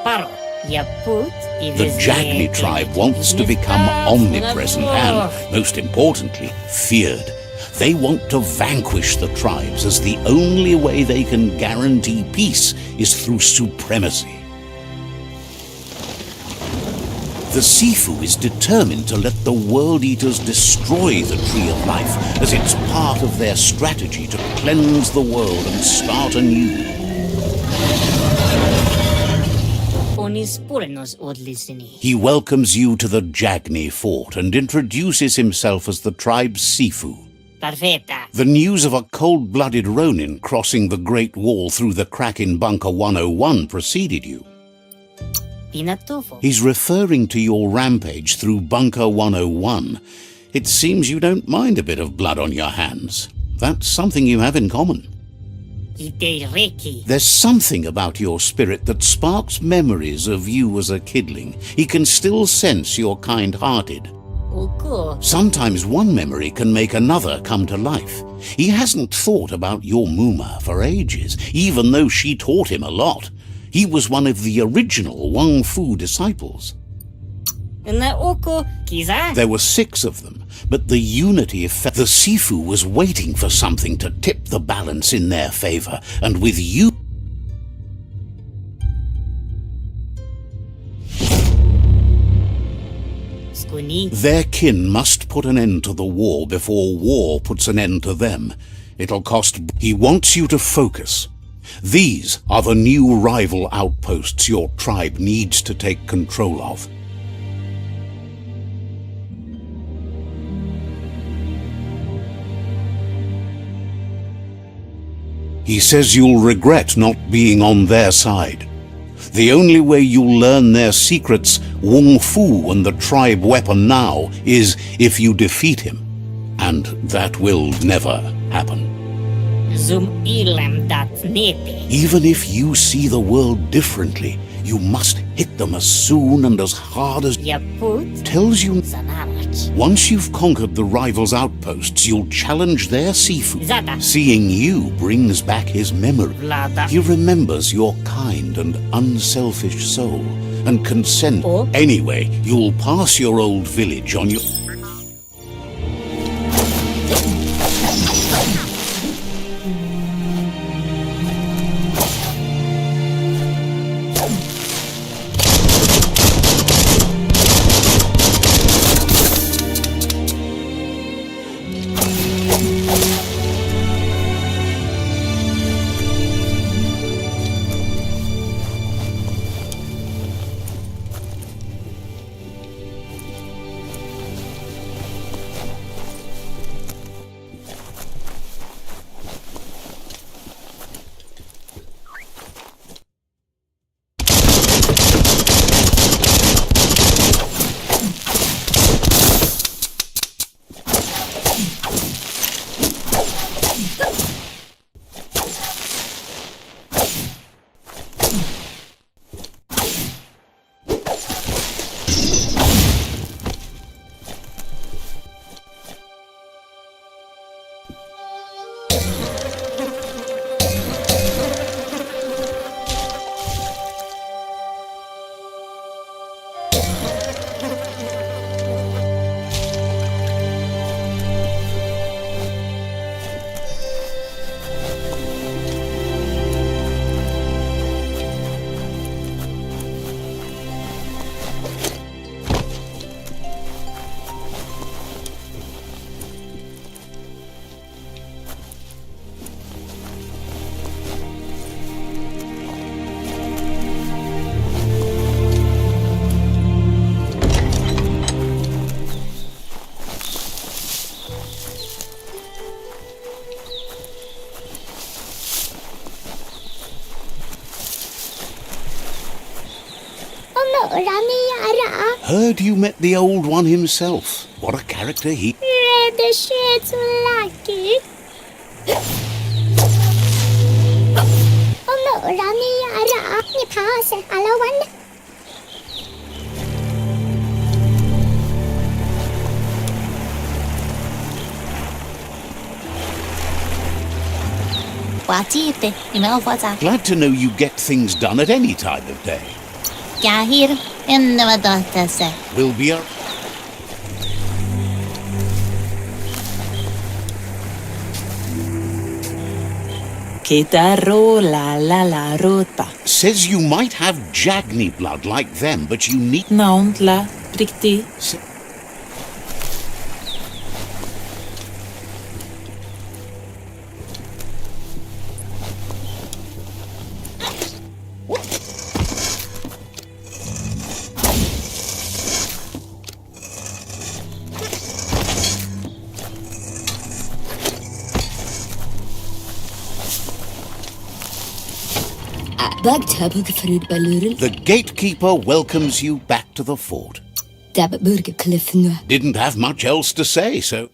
Paro, ya put The Jagni tribe wants to become omnipresent and, most importantly, feared. They want to vanquish the tribes, as the only way they can guarantee peace is through supremacy. The Sifu is determined to let the World Eaters destroy the Tree of Life, as it's part of their strategy to cleanse the world and start anew. He welcomes you to the Jagni fort and introduces himself as the tribe's Sifu. Perfetta. The news of a cold-blooded Ronin crossing the Great Wall through the crack in Bunker 101 preceded you. He's referring to your rampage through Bunker 101. It seems you don't mind a bit of blood on your hands. That's something you have in common. There's something about your spirit that sparks memories of you as a kidling. He can still sense you're kind-hearted. Sometimes one memory can make another come to life. He hasn't thought about your Muma for ages, even though she taught him a lot. He was one of the original Wang Fu disciples. There were 6 of them, but the unity effect. The Sifu was waiting for something to tip the balance in their favor, and with you... Their kin must put an end to the war before war puts an end to them. It'll cost... He wants you to focus. These are the new rival outposts your tribe needs to take control of. He says you'll regret not being on their side. The only way you'll learn their secrets, Wung Fu and the tribe weapon now, is if you defeat him. And that will never happen. Zoom ilem dat nete. Even if you see the world differently, you must hit them as soon and as hard as Je put tells you. zanarach. Once you've conquered the rivals' outposts, you'll challenge their seafood. Zata. Seeing you brings back his memory. Vlada. He remembers your kind and unselfish soul and consent. Oh. Anyway, you'll pass your old village on your... Heard you met the Old One himself. What a character he... The shit's lucky. Oh no, Rani Yara, ni pass alawan. Wajite, imeofaza. Glad to know you get things done at any time of day. Gahir, ennemadotase. We'll be a... Kitaro la la la rota. Says you might have Jagni blood like them, but you need... Nauntla, rikti. The gatekeeper welcomes you back to the fort. Didn't have much else to say, so...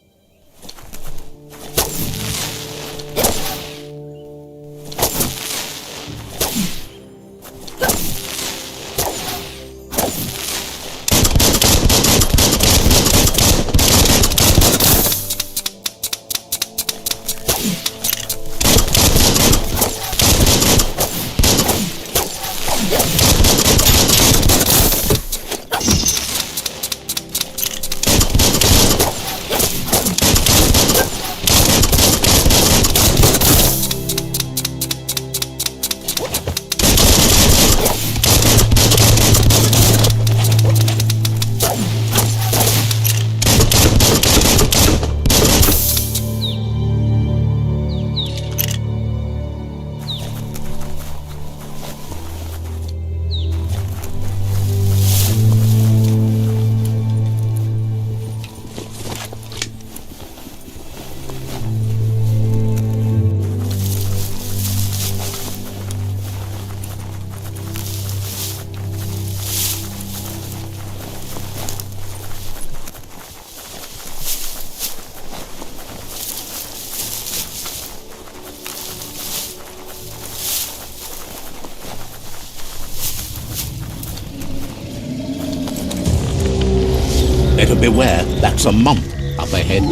Better beware, that's a mump up ahead.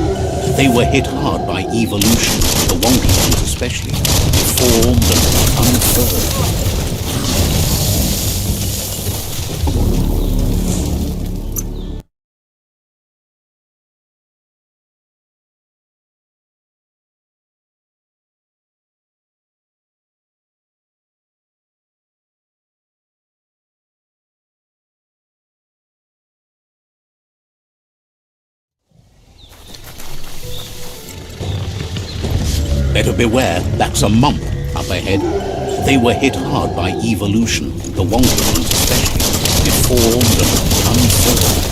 They were hit hard by evolution, the wonky ones especially, deformed and unfurled. Better beware, that's a mump up ahead. They were hit hard by evolution, the wonky ones especially, deformed and unfurled.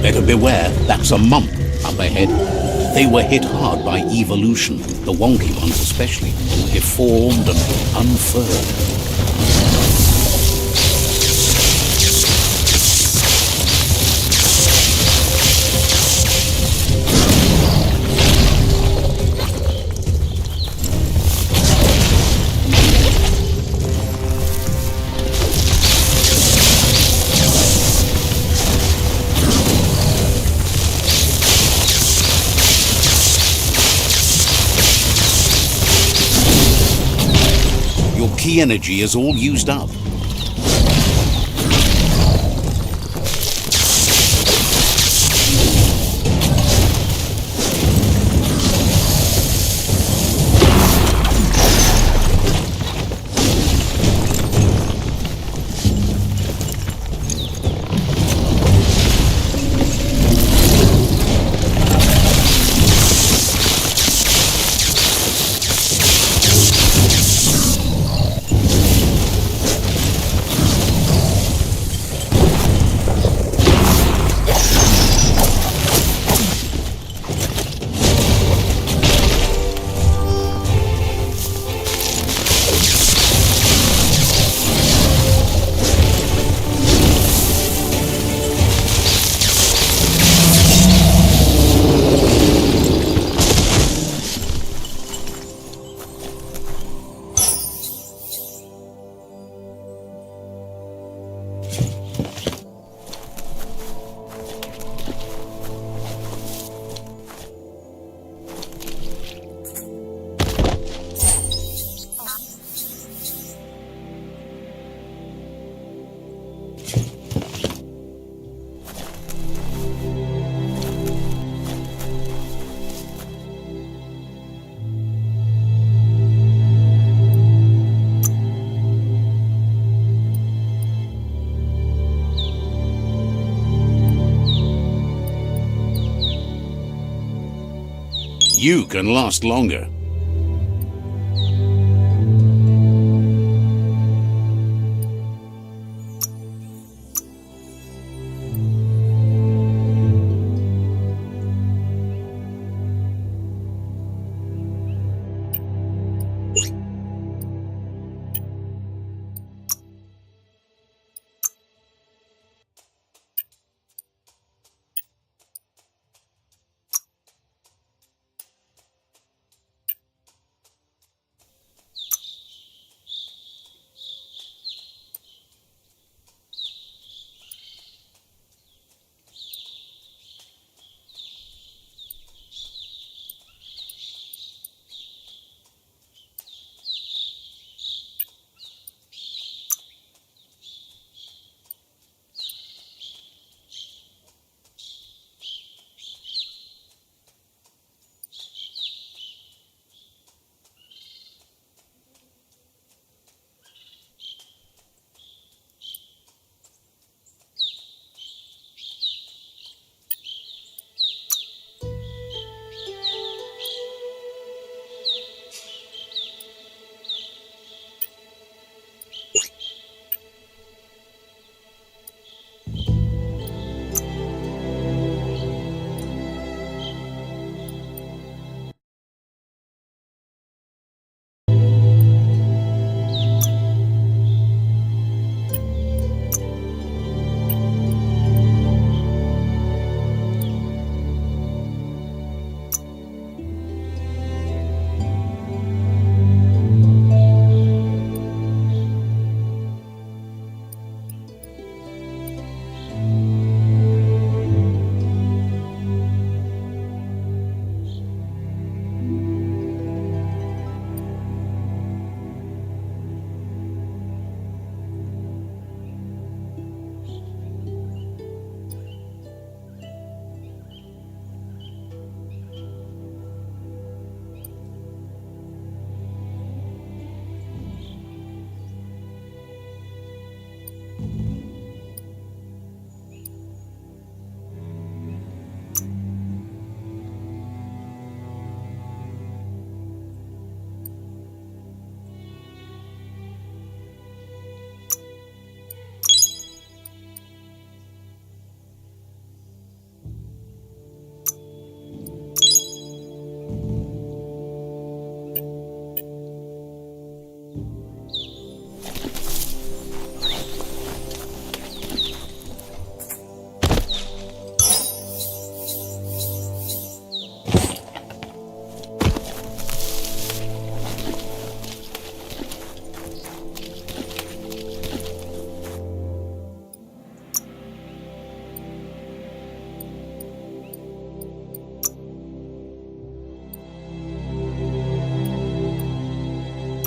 Better beware, that's a mump up ahead. They were hit hard by evolution, the wonky ones especially, deformed and unfurled. Your key energy is all used up. You can last longer.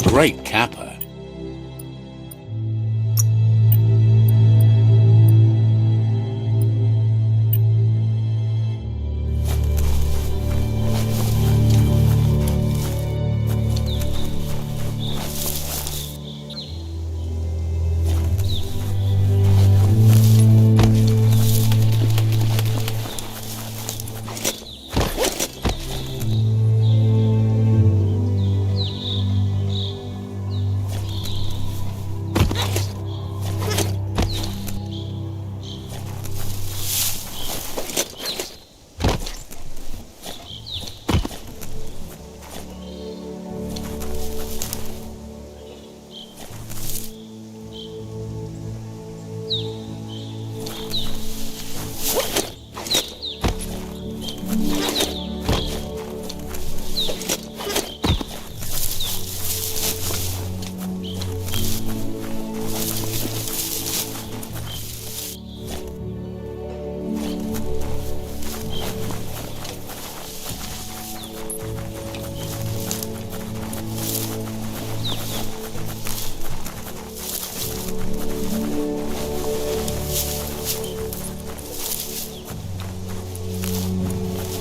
Great capper.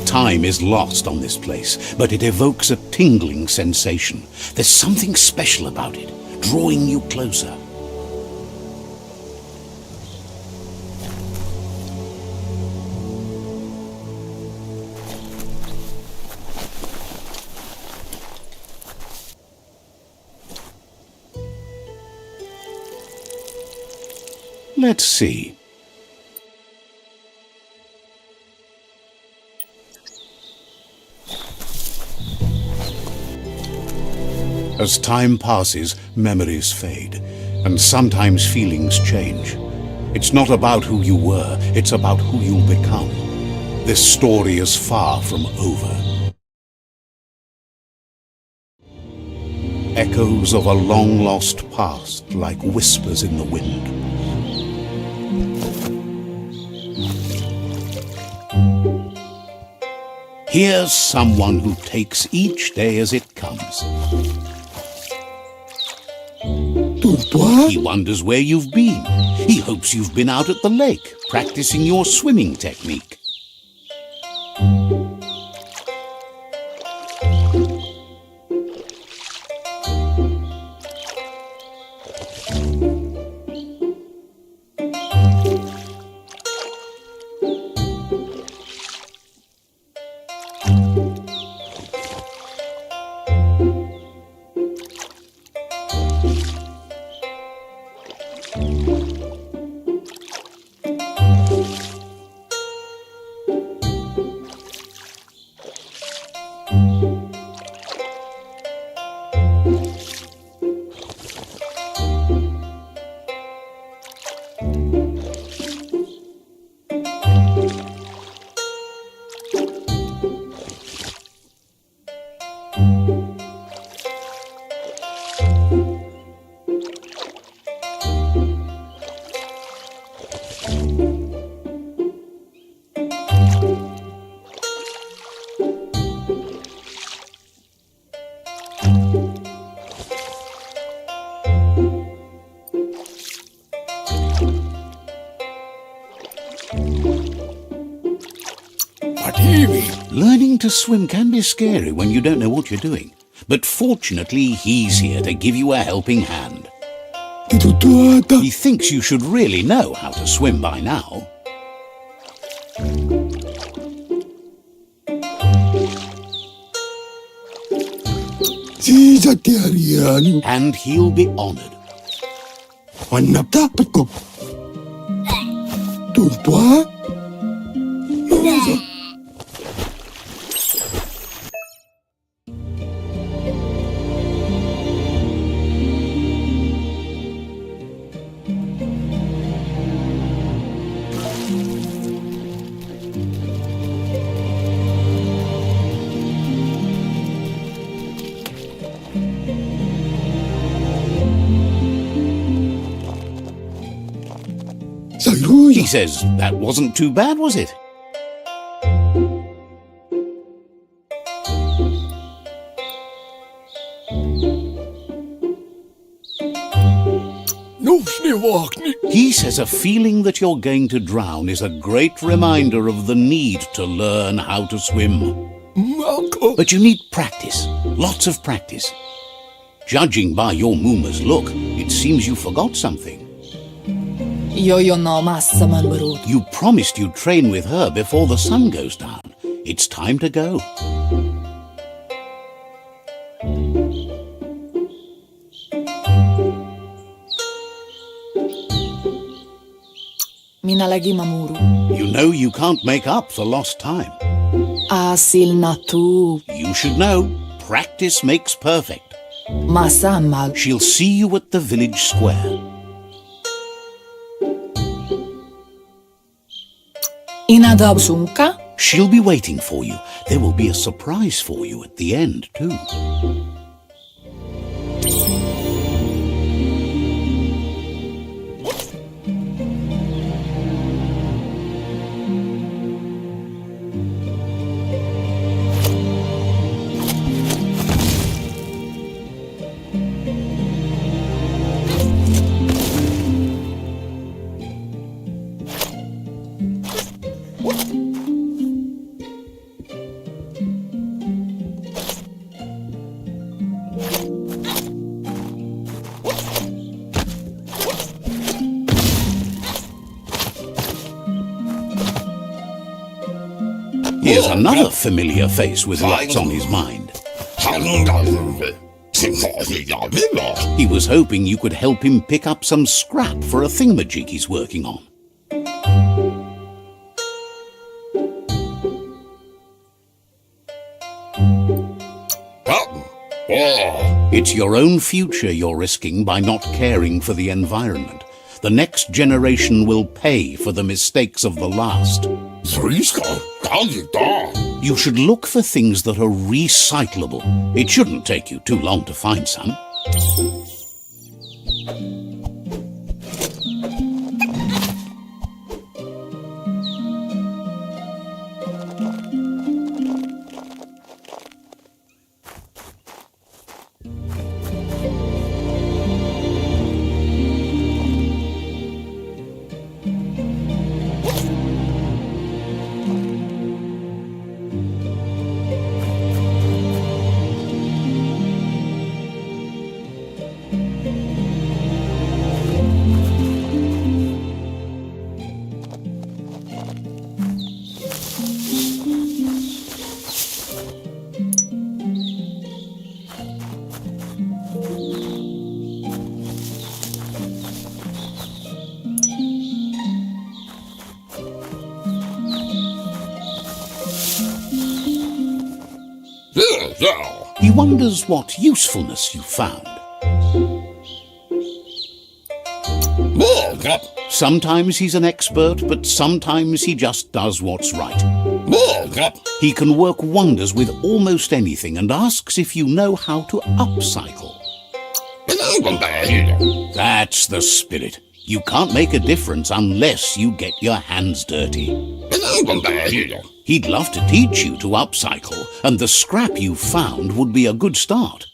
Time is lost on this place, but it evokes a tingling sensation. There's something special about it, drawing you closer. Let's see. As time passes, memories fade, and sometimes feelings change. It's not about who you were, it's about who you'll become. This story is far from over. Echoes of a long-lost past, like whispers in the wind. Here's someone who takes each day as it comes. He wonders where you've been. He hopes you've been out at the lake, practicing your swimming technique. Learning to swim can be scary when you don't know what you're doing. But fortunately, he's here to give you a helping hand. He thinks you should really know how to swim by now. And he'll be honored. He says, that wasn't too bad, was it? He says a feeling that you're going to drown is a great reminder of the need to learn how to swim. But you need practice, lots of practice. Judging by your Mooma's look, it seems you forgot something. You promised you'd train with her before the sun goes down. It's time to go. Minalagi mamuru. You know you can't make up for lost time. Asil natu. You should know, practice makes perfect. Masamal. She'll see you at the village square. Inadabsunka. She'll be waiting for you. There will be a surprise for you at the end, too. Here's another familiar face with lots on his mind. He was hoping you could help him pick up some scrap for a thingamajig he's working on. It's your own future you're risking by not caring for the environment. The next generation will pay for the mistakes of the last. You should look for things that are recyclable. It shouldn't take you too long to find some. He wonders what usefulness you found. Sometimes he's an expert, but sometimes he just does what's right. He can work wonders with almost anything and asks if you know how to upcycle. That's the spirit. You can't make a difference unless you get your hands dirty. He'd love to teach you to upcycle, and the scrap you found would be a good start.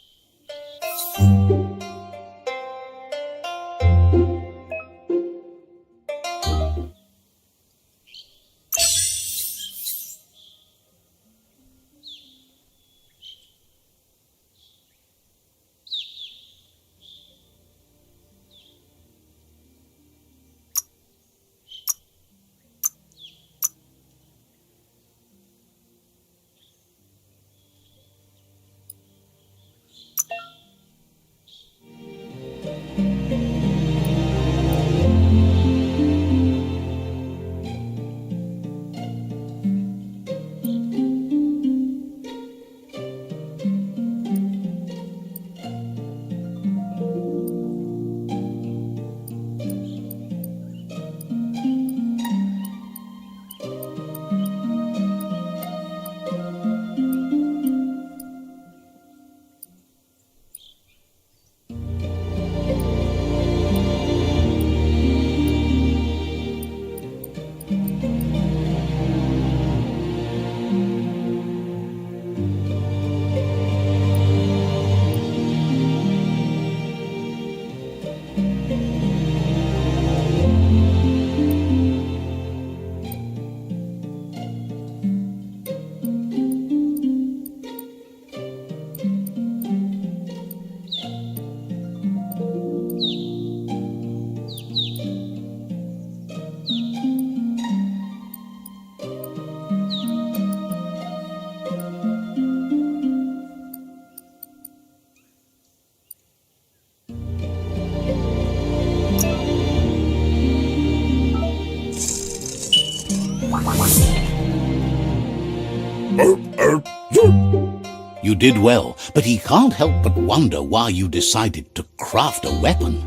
did well, but he can't help but wonder why you decided to craft a weapon.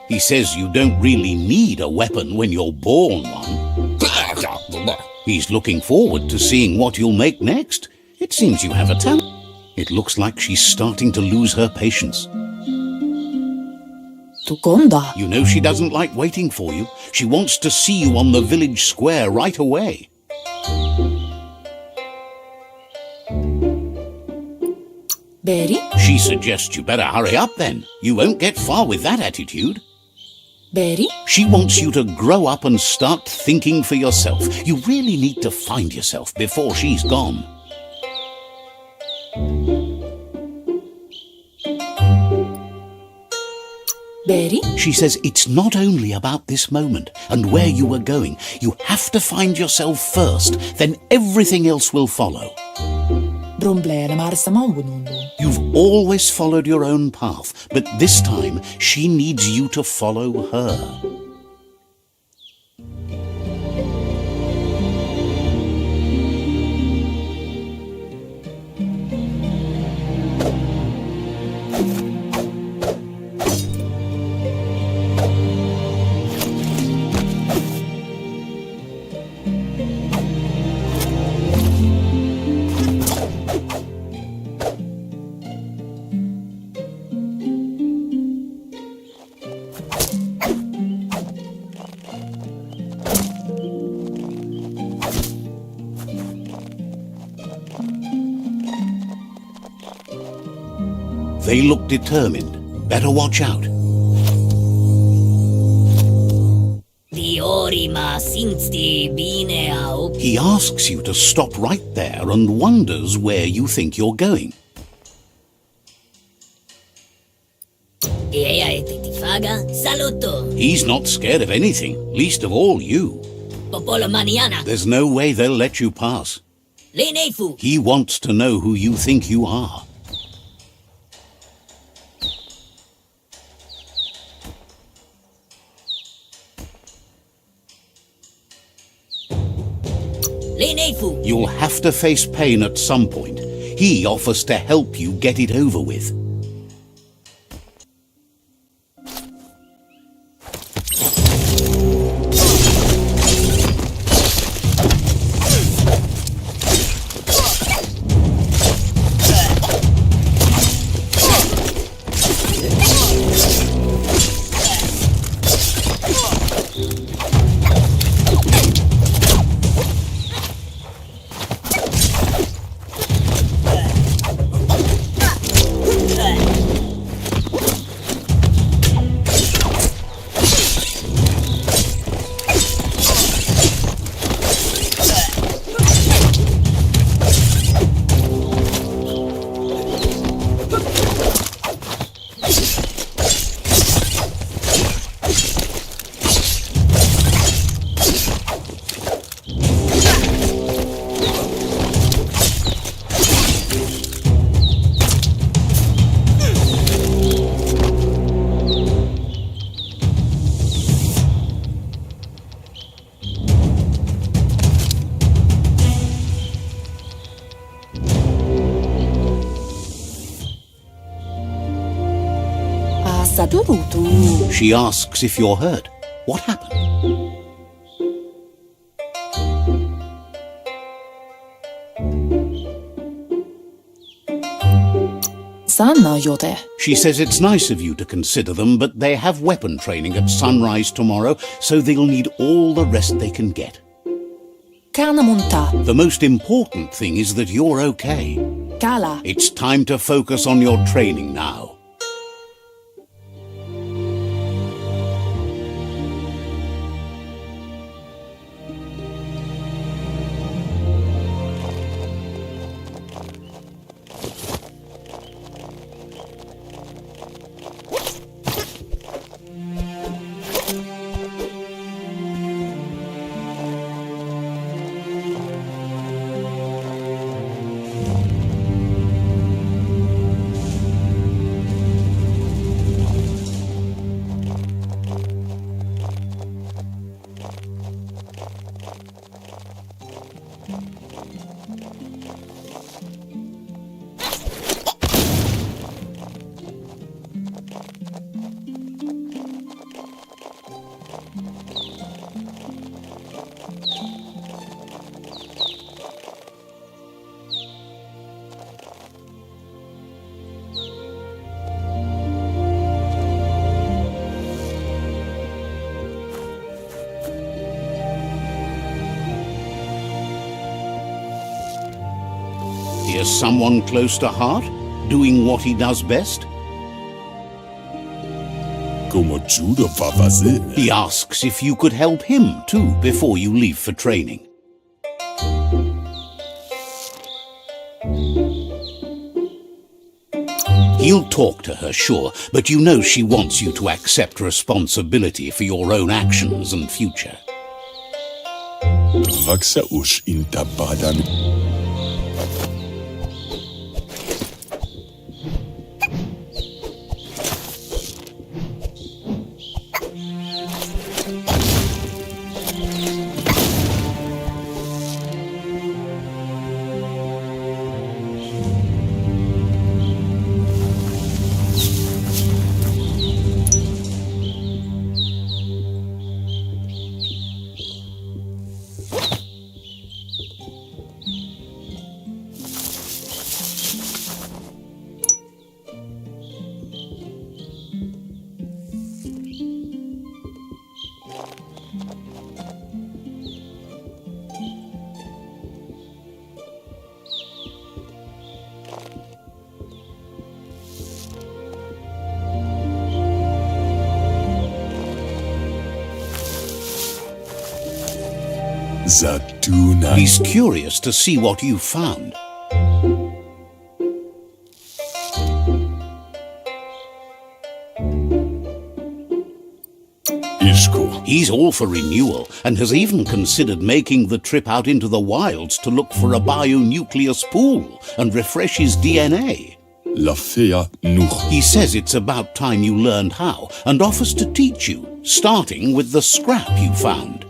He says you don't really need a weapon when you're born one. He's looking forward to seeing what you'll make next. It seems you have a talent. It looks like she's starting to lose her patience. Tukonda. You know she doesn't like waiting for you. She wants to see you on the village square right away. Beri? She suggests you better hurry up then. You won't get far with that attitude. Beri? She wants you to grow up and start thinking for yourself. You really need to find yourself before she's gone. Beri? She says it's not only about this moment and where you are going. You have to find yourself first, then everything else will follow. You've always followed your own path, but this time she needs you to follow her. They look determined. Better watch out. He asks you to stop right there and wonders where you think you're going. He's not scared of anything, least of all you. There's no way they'll let you pass. He wants to know who you think you are. You'll have to face pain at some point. He offers to help you get it over with. She asks if you're hurt. What happened? She says it's nice of you to consider them, but they have weapon training at sunrise tomorrow, so they'll need all the rest they can get. The most important thing is that you're okay. It's time to focus on your training now. Here's someone close to heart, doing what he does best. Como judo fazer. He asks if you could help him too before you leave for training. He'll talk to her, sure, but you know she wants you to accept responsibility for your own actions and future. Raksa už inta badan. Zatuna. He's curious to see what you've found. Ishko. He's all for renewal and has even considered making the trip out into the wilds to look for a bionucleus pool and refresh his DNA. La fea nuch. He says it's about time you learned how and offers to teach you, starting with the scrap you found.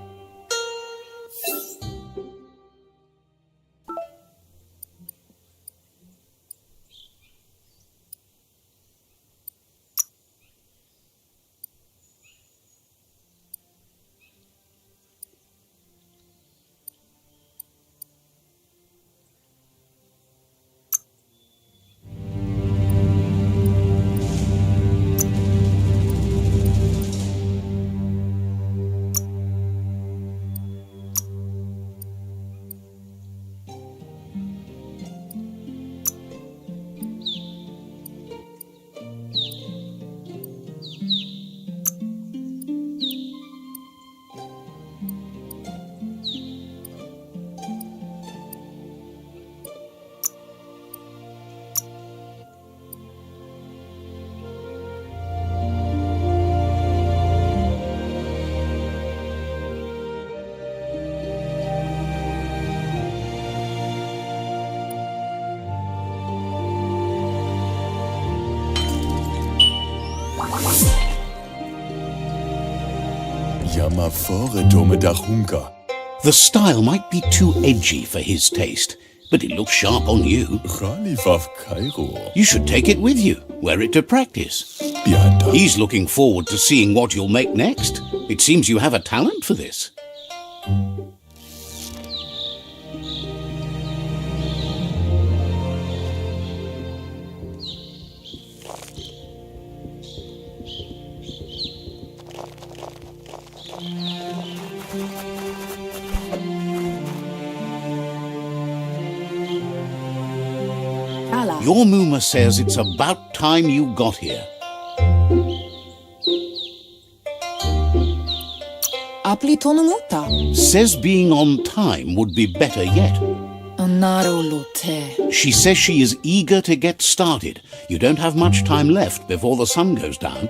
The style might be too edgy for his taste, but it looks sharp on you. You should take it with you, wear it to practice. He's looking forward to seeing what you'll make next. It seems you have a talent for this. Your Muma says it's about time you got here. Says being on time would be better yet. She says she is eager to get started. You don't have much time left before the sun goes down.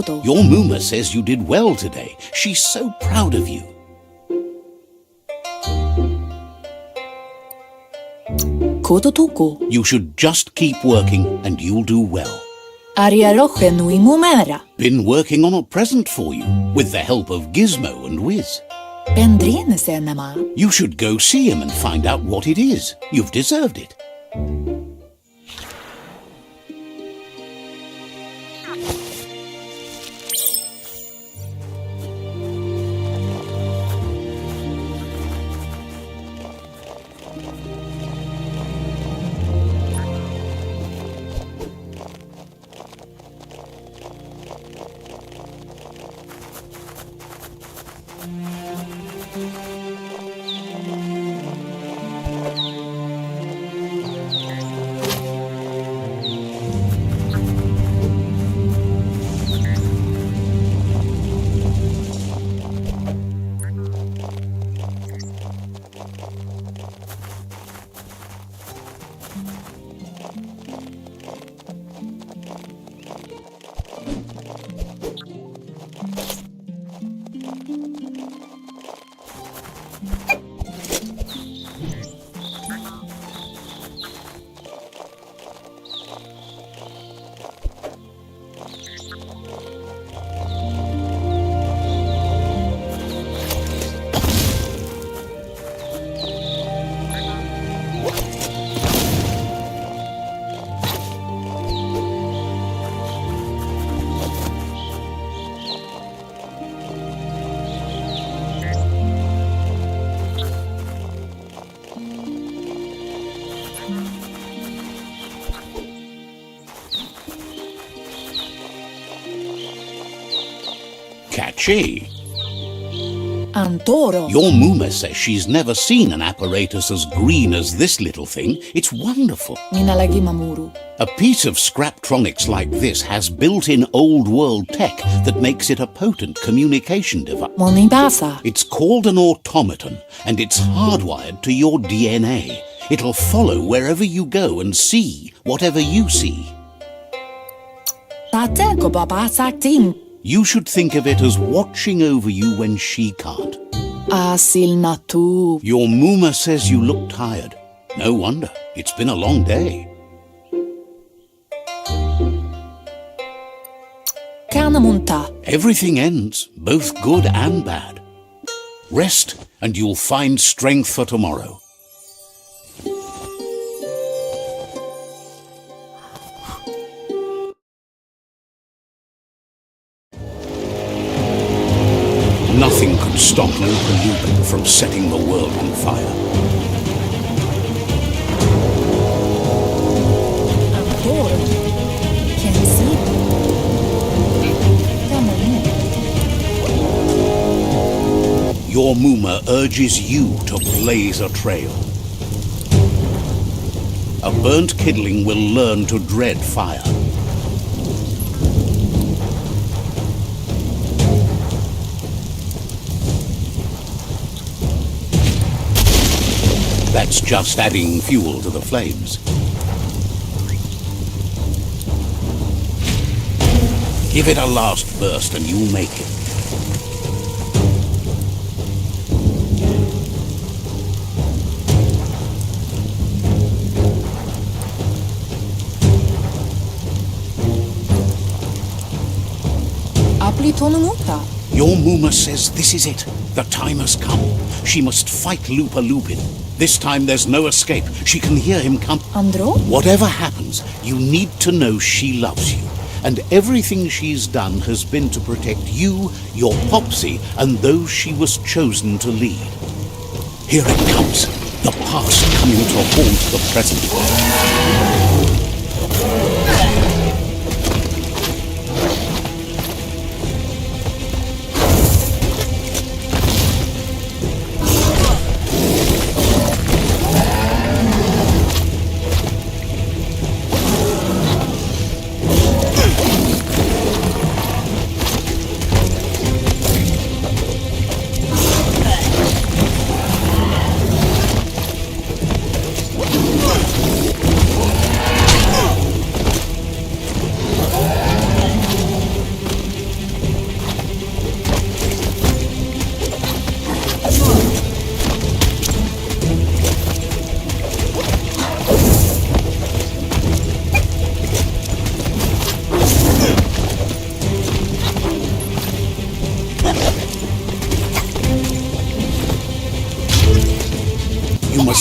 Your Muma says you did well today. She's so proud of you. You should just keep working and you'll do well. Been working on a present for you with the help of Gizmo and Wiz. Bendrin se nämä. You should go see him and find out what it is. You've deserved it. Catchy. Antoro. Your Muma says she's never seen an apparatus as green as this little thing. It's wonderful. Minä lagi mamuru. A piece of Scraptronics like this has built-in old-world tech that makes it a potent communication device. Moni pääsä. It's called an automaton, and it's hardwired to your DNA. It'll follow wherever you go and see whatever you see. Tateeko baba saktin? You should think of it as watching over you when she can't. Asilna tuu. Your Muma says you look tired. No wonder. It's been a long day. Kannamunta. Everything ends, both good and bad. Rest, and you'll find strength for tomorrow. Nothing could stop Lupa from setting the world on fire. Antoro. Kensi. Your Muma urges you to blaze a trail. A burnt kidling will learn to dread fire. That's just adding fuel to the flames. Give it a last burst and you'll make it. Aplitonumuta. Your Muma says this is it. The time has come. She must fight Lupa Lupin. This time there's no escape. She can hear him come. Andro? Whatever happens, you need to know she loves you. And everything she's done has been to protect you, your Popsy, and those she was chosen to lead. Here it comes. The past coming to haunt the present.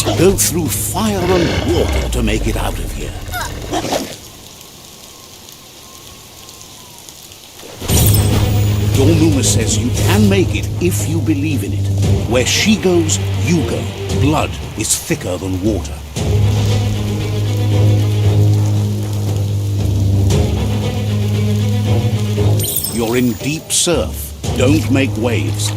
must go through fire and water to make it out of here. Your Muma says you can make it if you believe in it. Where she goes, you go. Blood is thicker than water. You're in deep surf. Don't make waves.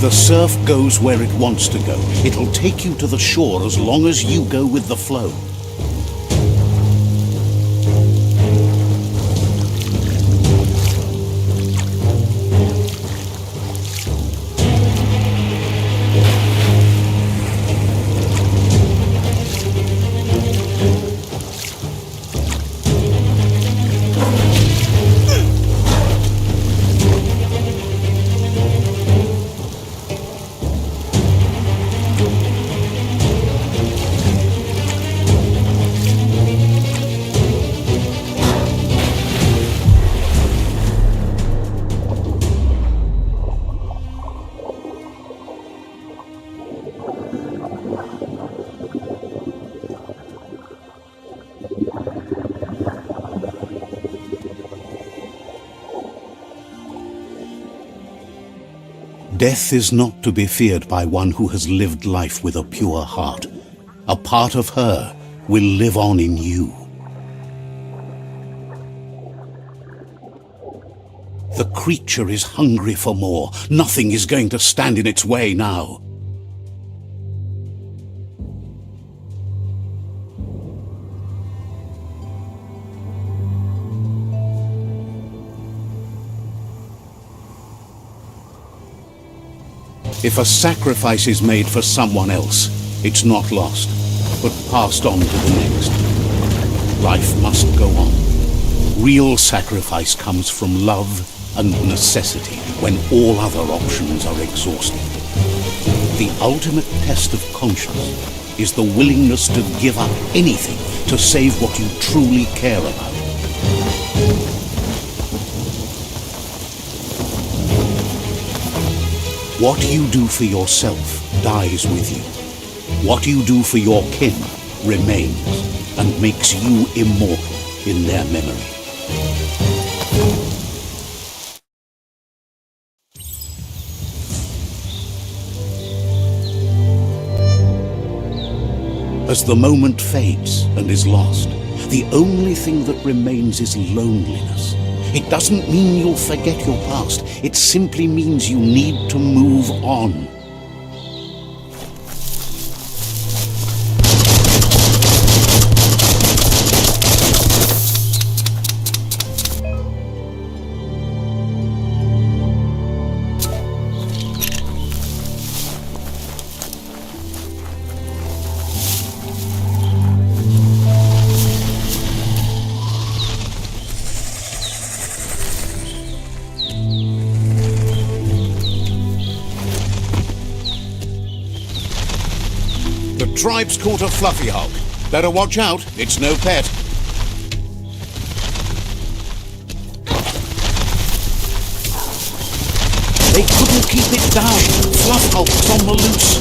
The surf goes where it wants to go. It'll take you to the shore as long as you go with the flow. Death is not to be feared by one who has lived life with a pure heart. A part of her will live on in you. The creature is hungry for more. Nothing is going to stand in its way now. If a sacrifice is made for someone else, it's not lost, but passed on to the next. Life must go on. Real sacrifice comes from love and necessity when all other options are exhausted. The ultimate test of conscience is the willingness to give up anything to save what you truly care about. What you do for yourself dies with you. What you do for your kin remains and makes you immortal in their memory. As the moment fades and is lost, the only thing that remains is loneliness. It doesn't mean you'll forget your past. It simply means you need to move on. The tribe's caught a fluffy hog. Better watch out, it's no pet. They couldn't keep it down. Fluff hog's on the loose.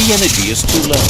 The energy is too low.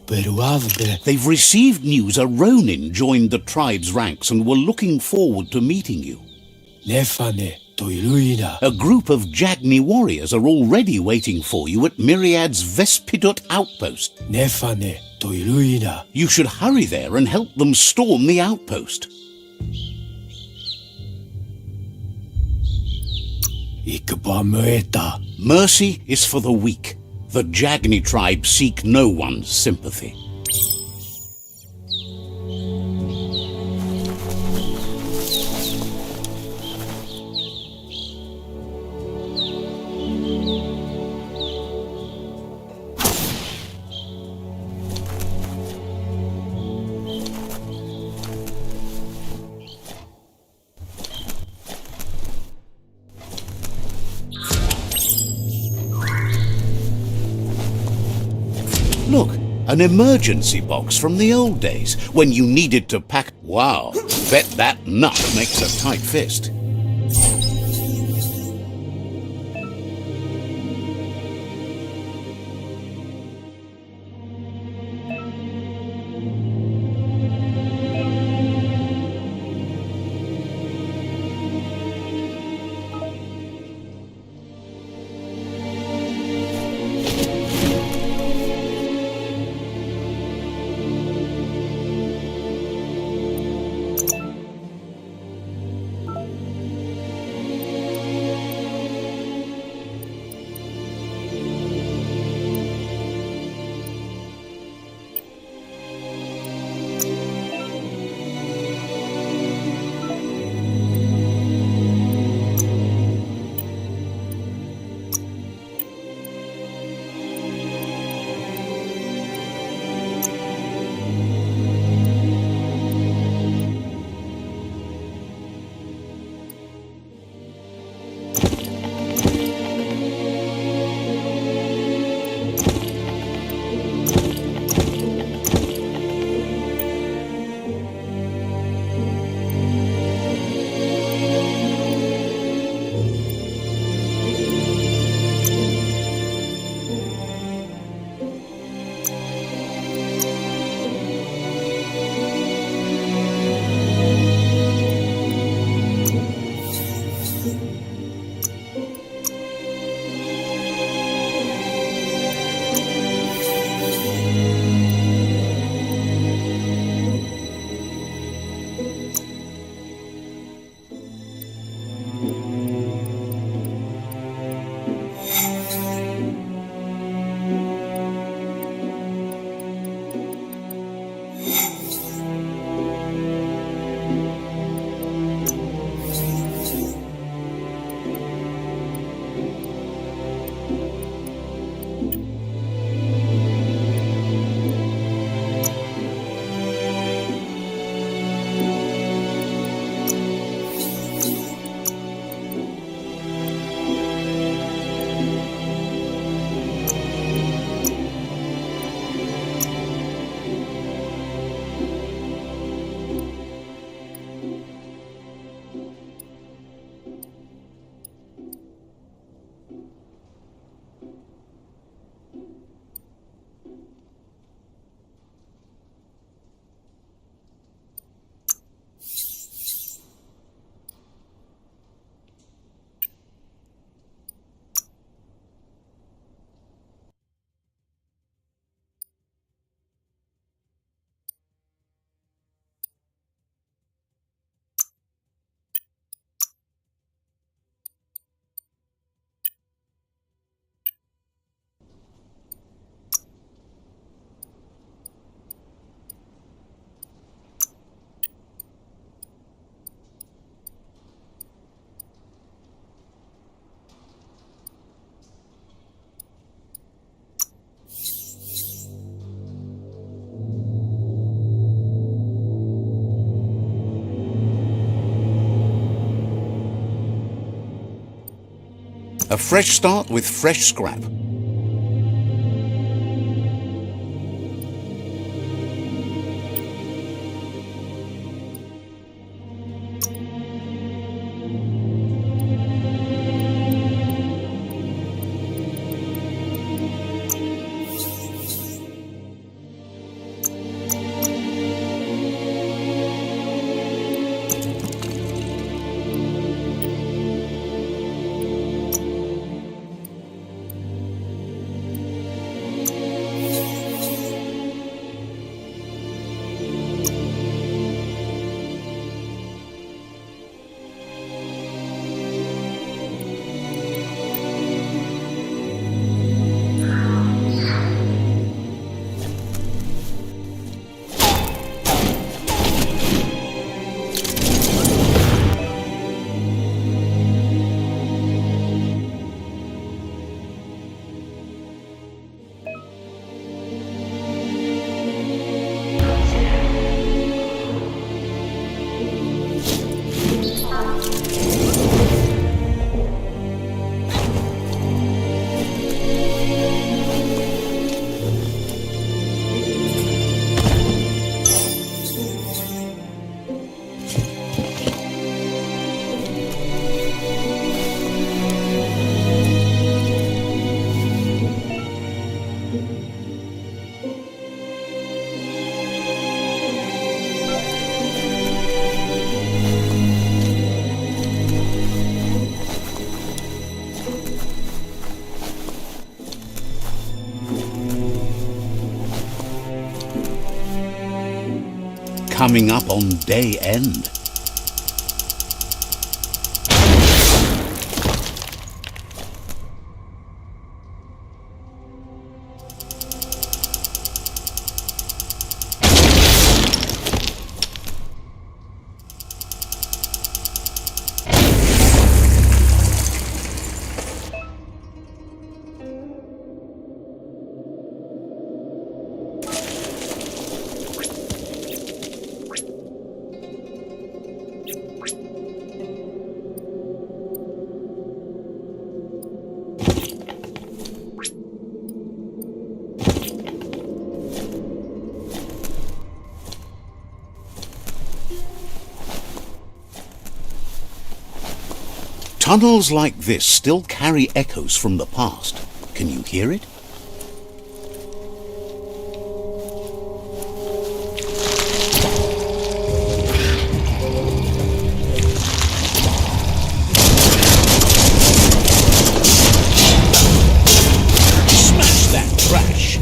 peruavde. They've received news a Ronin joined the tribe's ranks and were looking forward to meeting you. Nefane toiluina. A group of Jagni warriors are already waiting for you at Myriad's Vespidut outpost. Nefane toiluina. You should hurry there and help them storm the outpost. Ikbamueta. Mercy is for the weak. The Jagni tribe seek no one's sympathy. Look, an emergency box from the old days, when you needed to pack... Wow, bet that nut makes a tight fist. A fresh start with fresh scrap. coming up on day end. Tunnels like this still carry echoes from the past. Can you hear it? Smash that trash!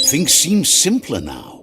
Things seem simpler now.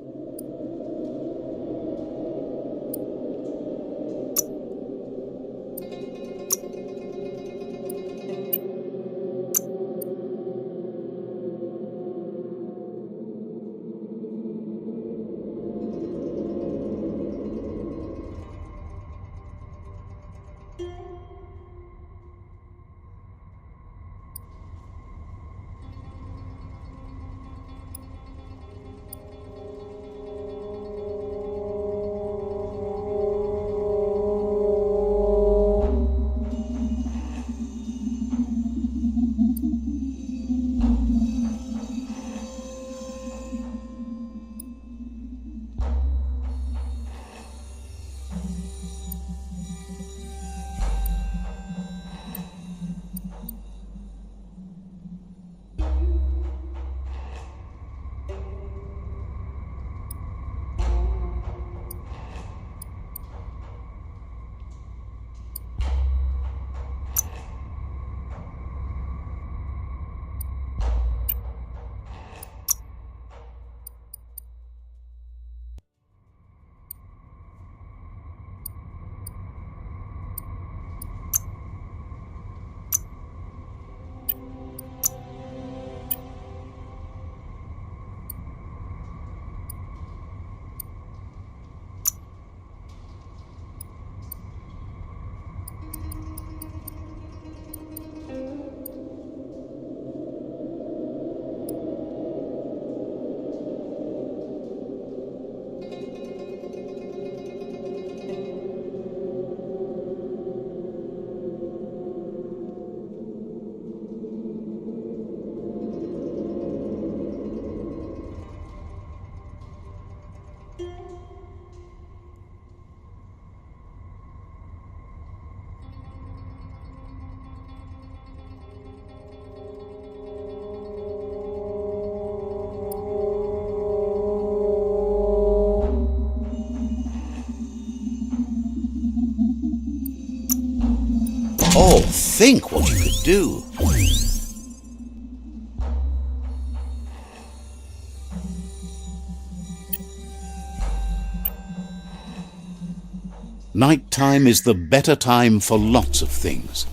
think what you could do. Nighttime is the better time for lots of things.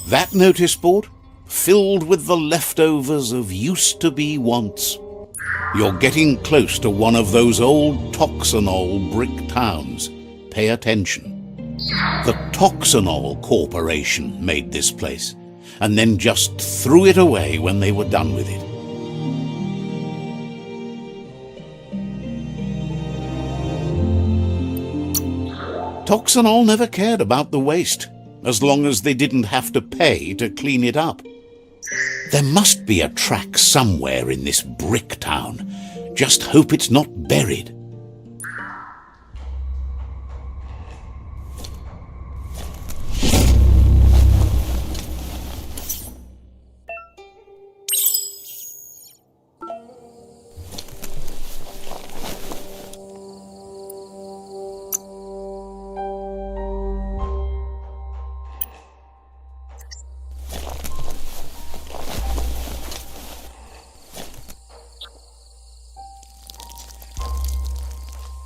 That notice board, filled with the leftovers of used-to-be wants. You're getting close to one of those old Toxanol brick towns. Pay attention. The Toxanol Corporation made this place, and then just threw it away when they were done with it. Toxanol never cared about the waste, as long as they didn't have to pay to clean it up. There must be a track somewhere in this brick town. Just hope it's not buried.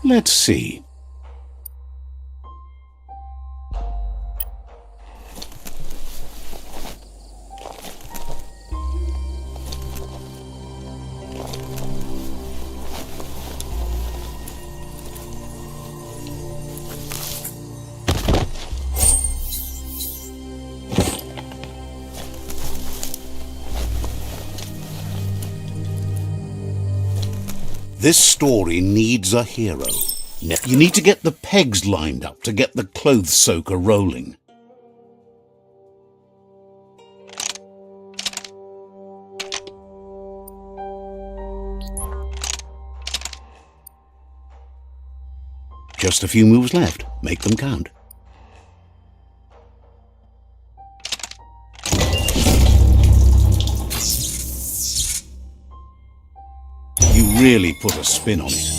Let's see. This story needs a hero. You need to get the pegs lined up to get the clothes soaker rolling. Just a few moves left. Make them count. You really put a spin on it.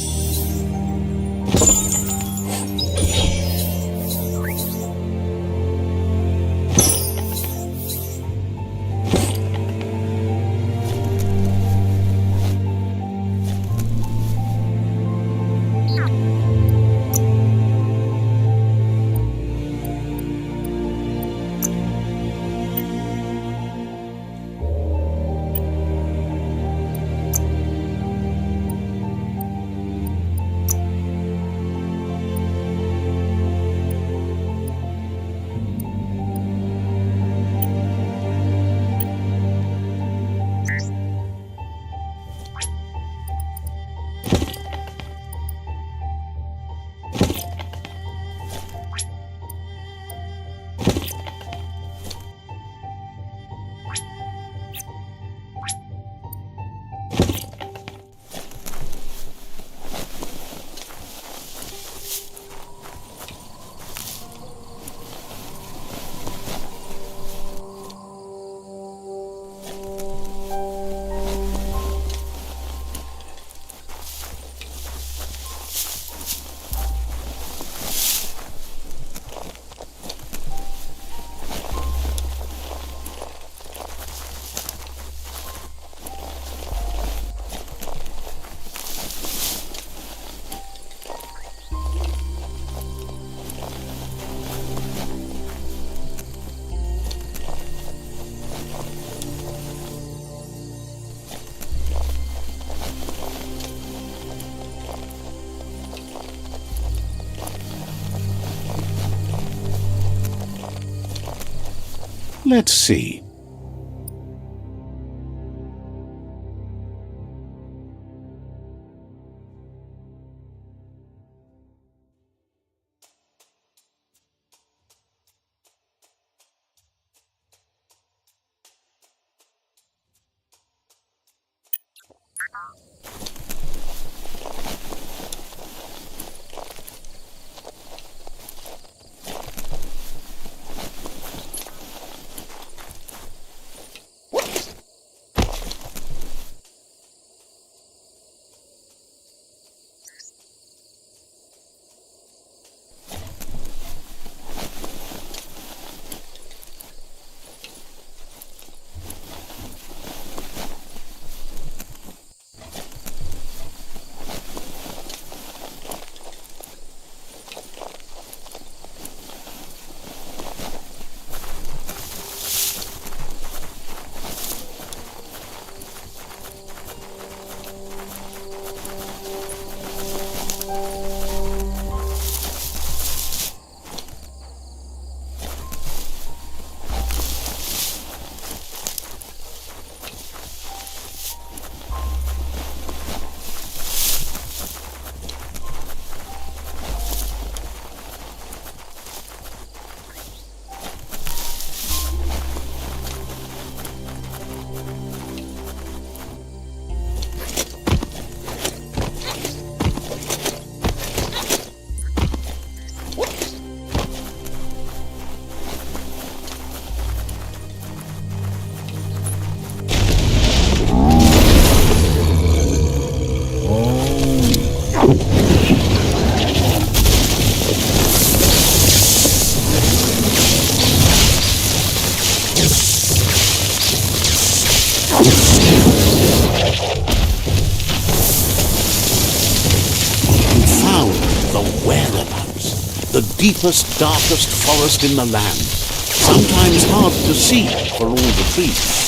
Let's see. The deepest, darkest forest in the land, sometimes hard to see for all the trees.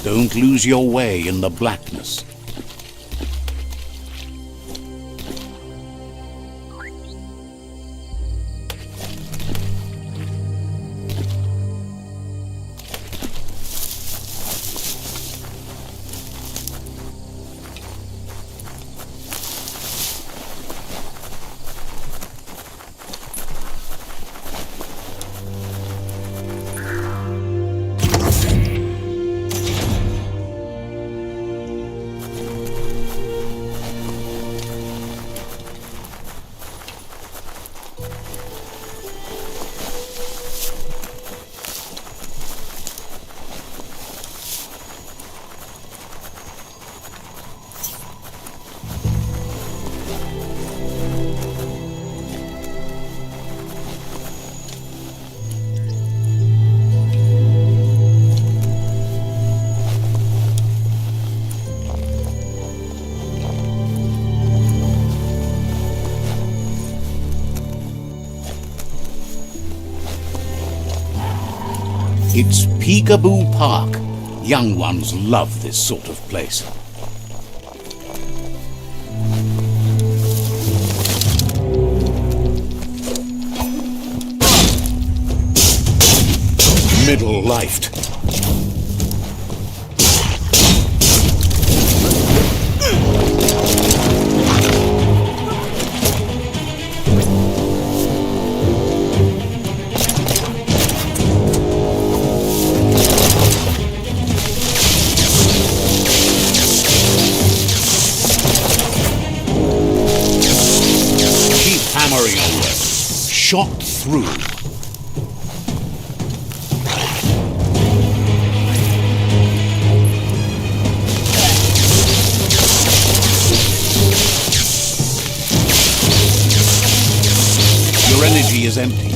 Don't lose your way in the blackness. It's Peekaboo Park. Young ones love this sort of place. middle-lifed. Keep hammering away. Shot through. Your energy is empty.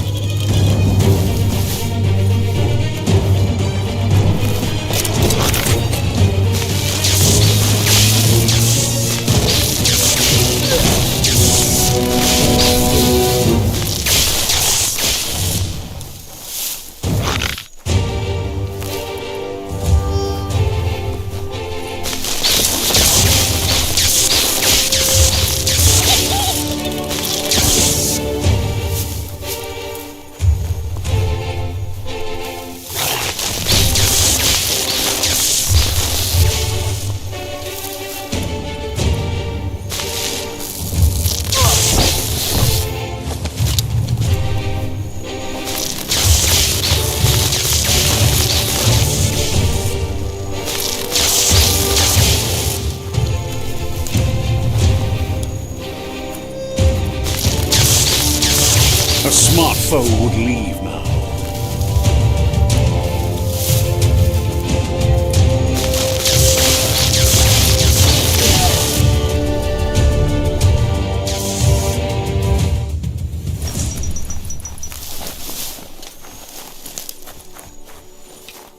A smart foe would leave now.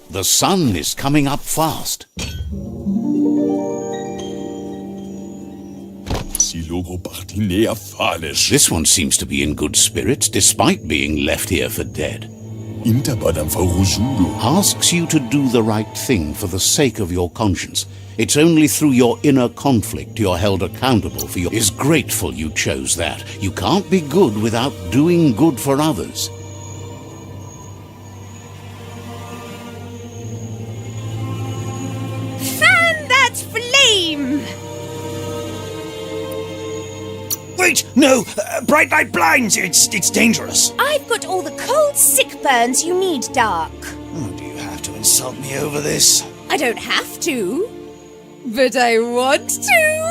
The sun is coming up fast. Si logro partinea fales. This one seems to be in good spirits despite being left here for dead. Intabadam faruzulo. Asks you to do the right thing for the sake of your conscience. It's only through your inner conflict you're held accountable for your... Is grateful you chose that. You can't be good without doing good for others. Fan that flame! Wait, no! Bright light blinds! It's dangerous! I've got all the cold sick burns you need, Dark. Oh, do you have to insult me over this? I don't have to, but I want to.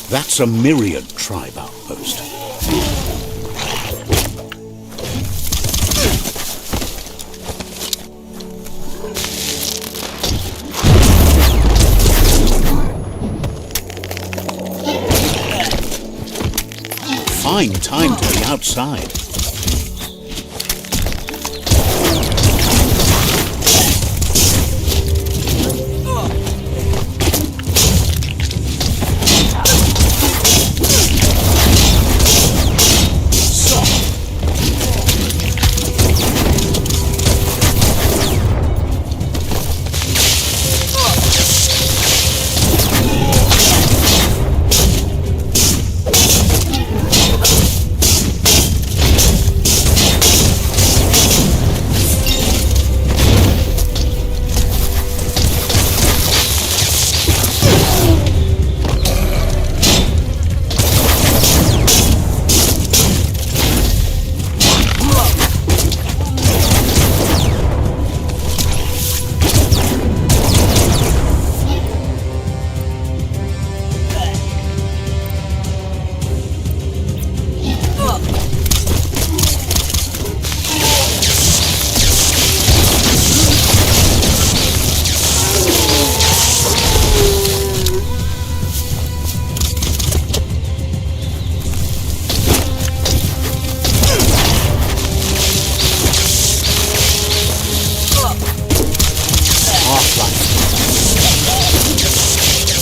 That's a myriad tribe outpost. Fine time to be outside.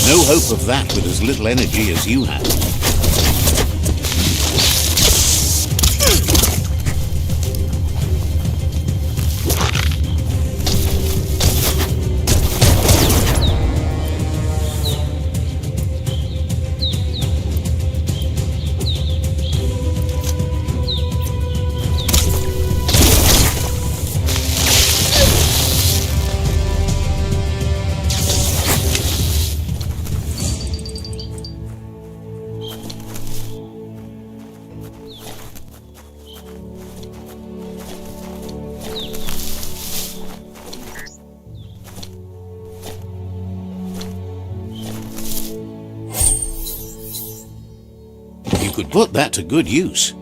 No hope of that with as little energy as you have. You could put that to good use.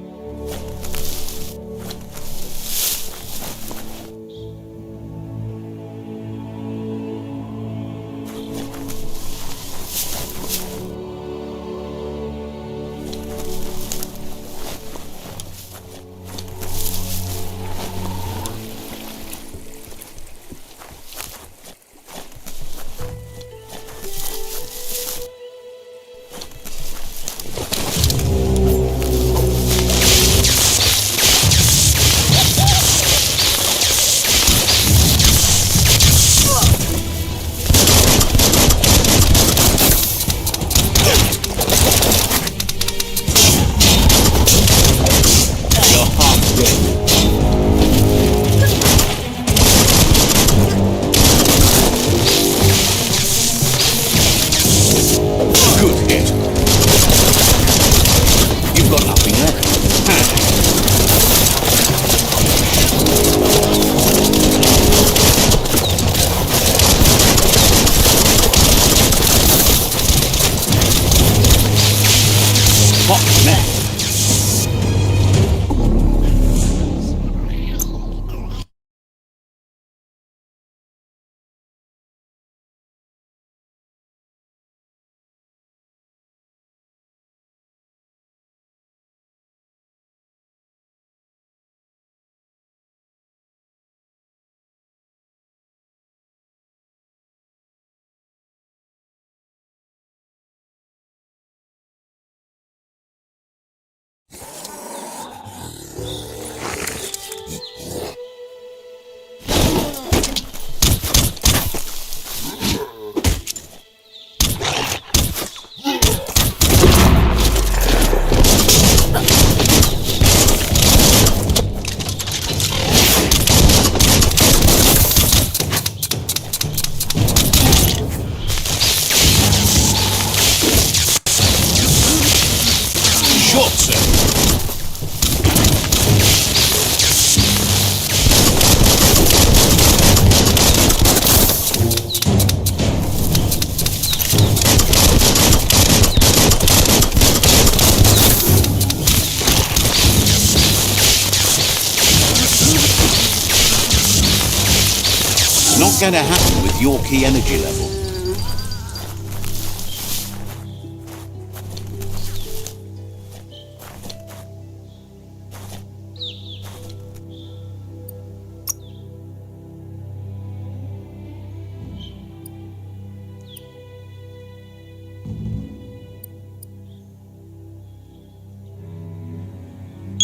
It's not going to happen with your key energy level.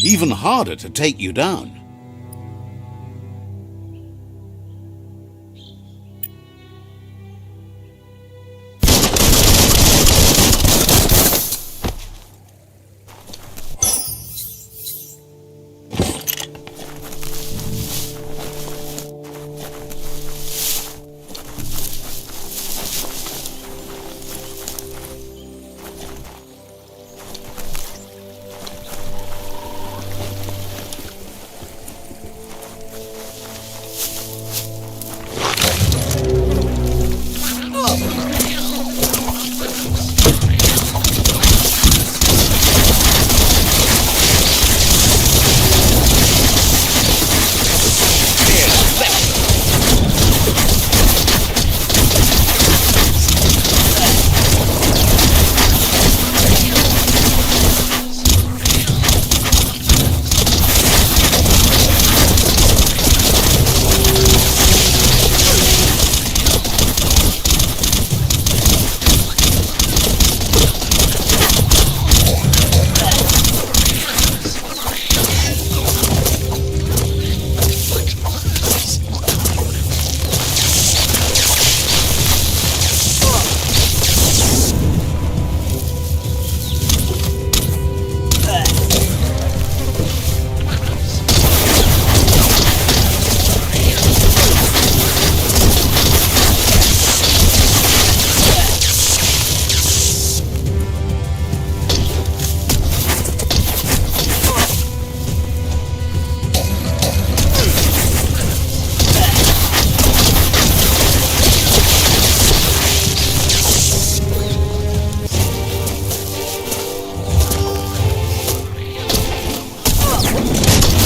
Even harder to take you down.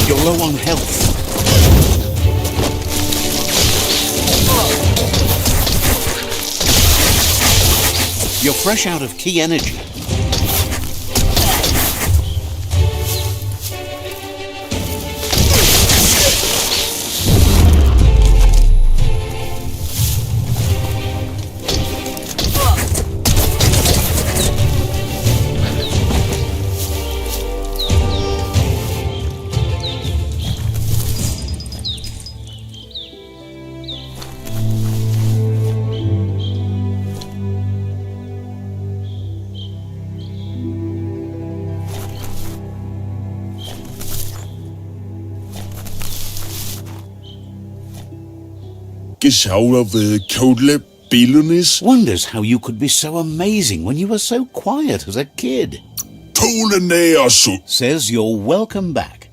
You're low on health. You're fresh out of key energy. Wonders how you could be so amazing when you were so quiet as a kid. Says you're welcome back.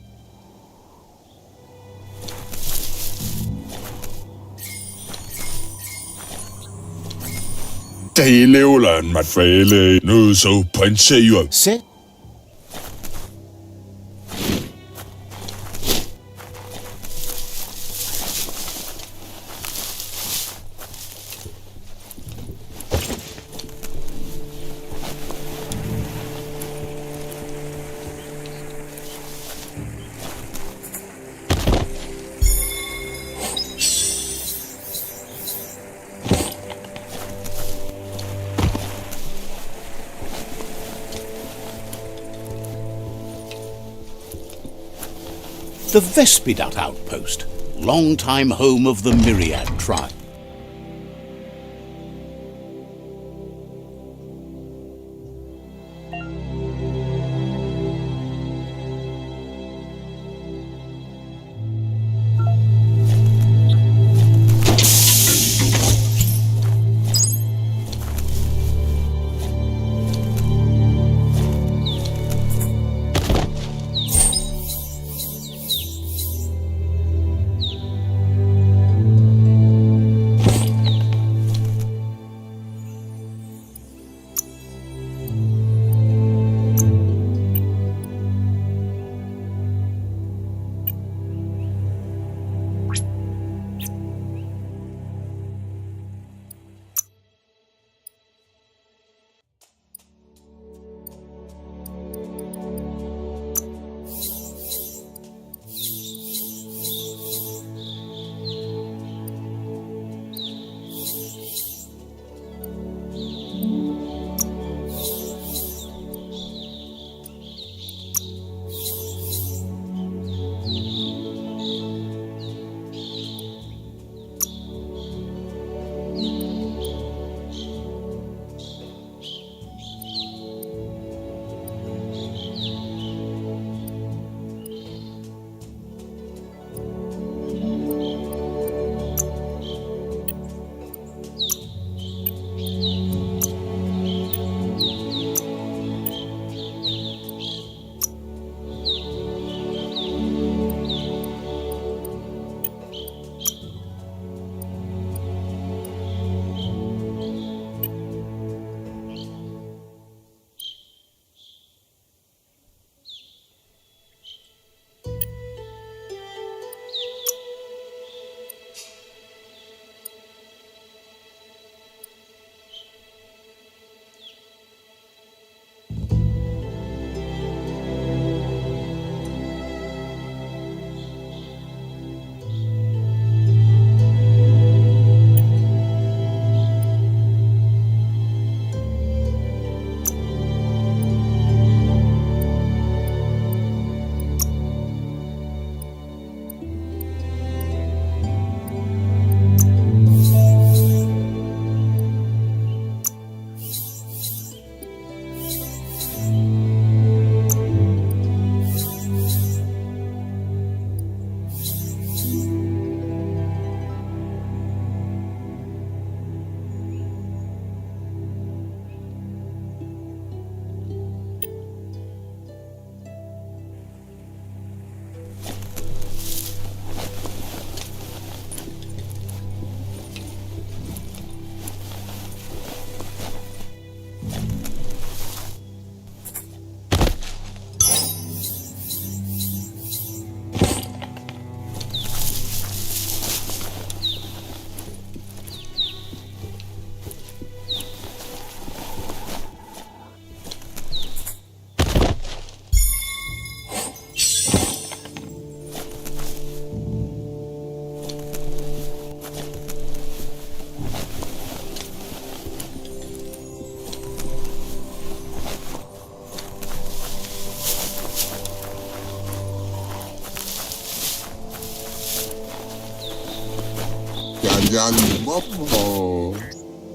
Sit. The Vespidat outpost, long-time home of the Myriad tribe.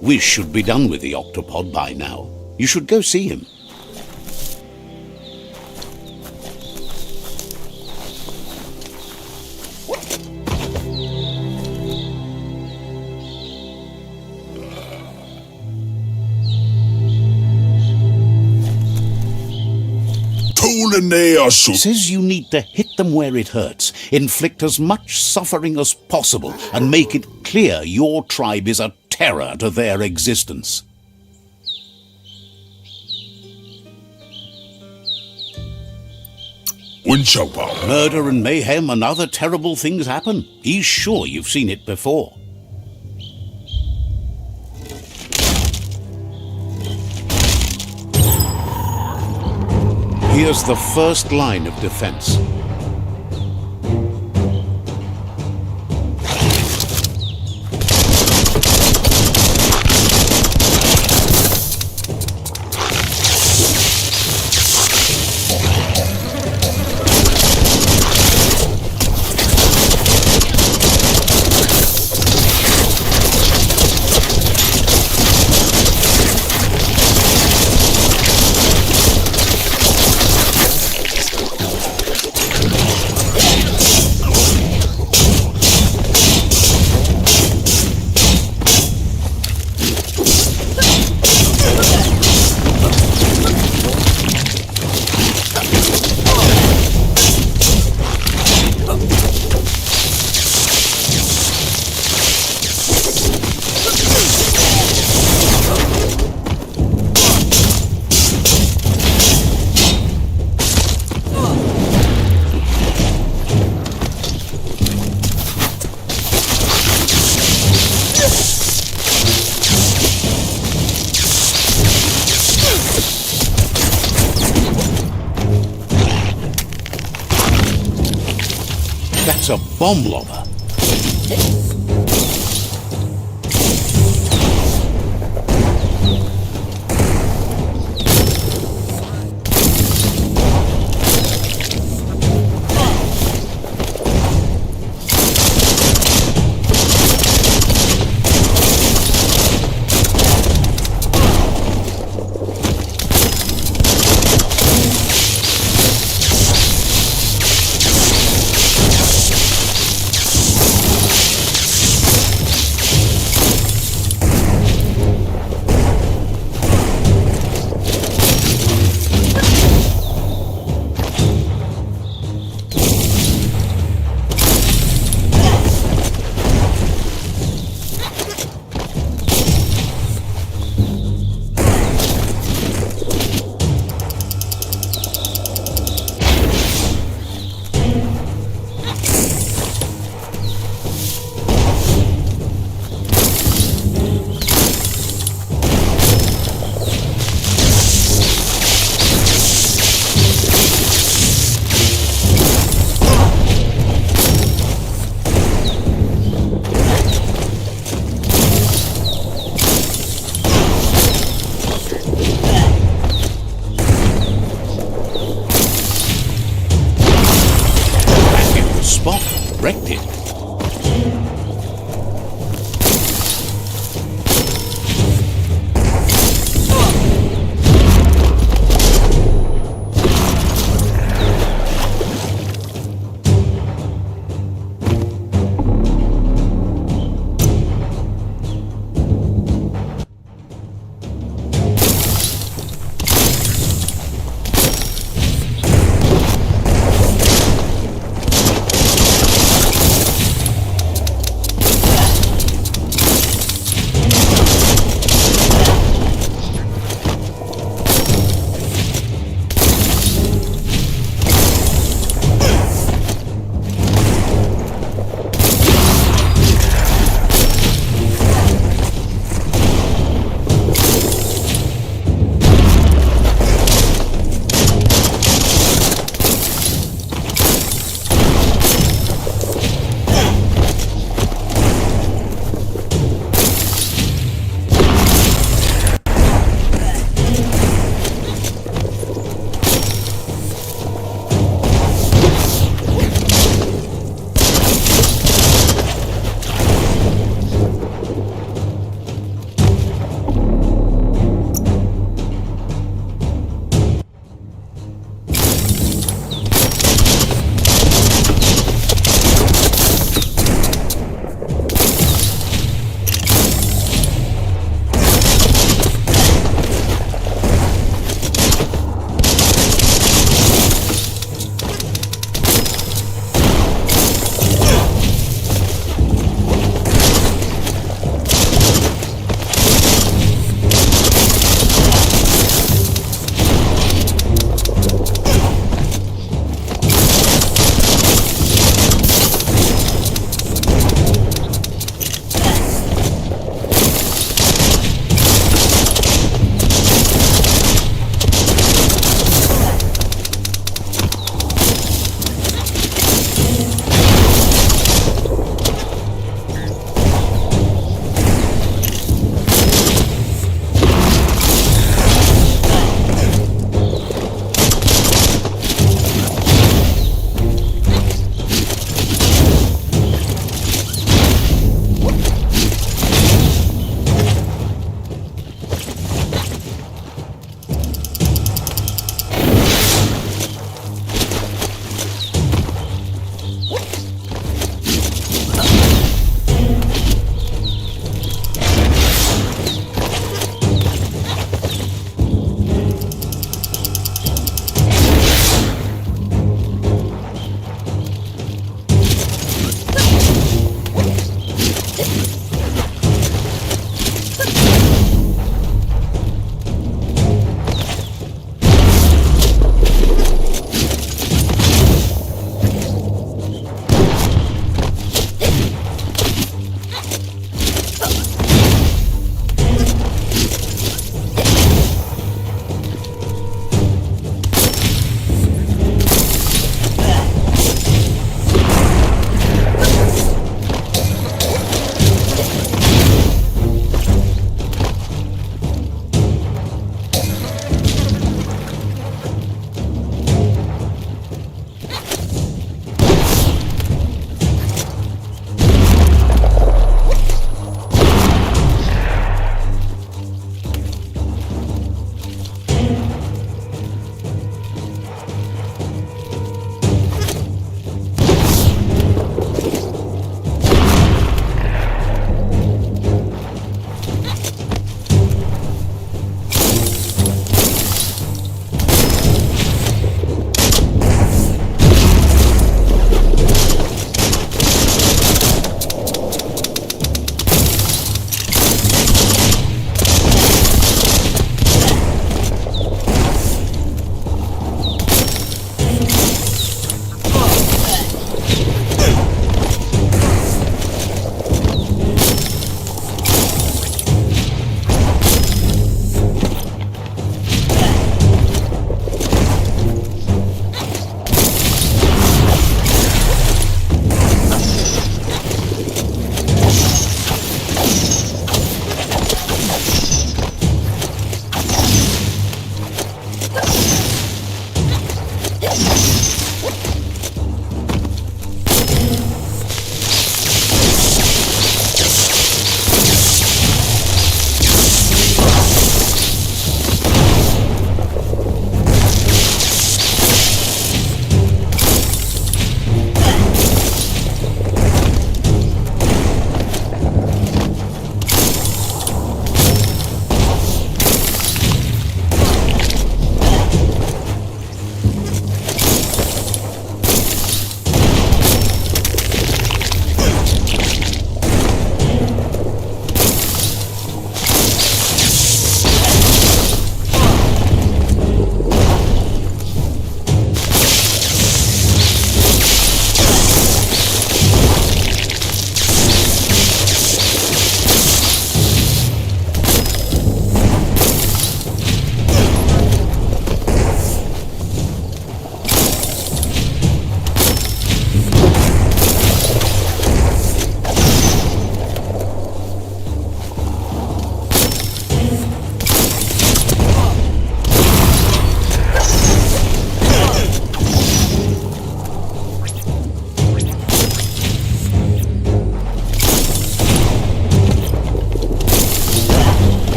We should be done with the octopod by now. You should go see him. Says you need to hit them where it hurts, inflict as much suffering as possible, and make it clear your tribe is a terror to their existence. Murder and mayhem and other terrible things happen. He's sure you've seen it before. Here's the first line of defense. That's a bomb lobber.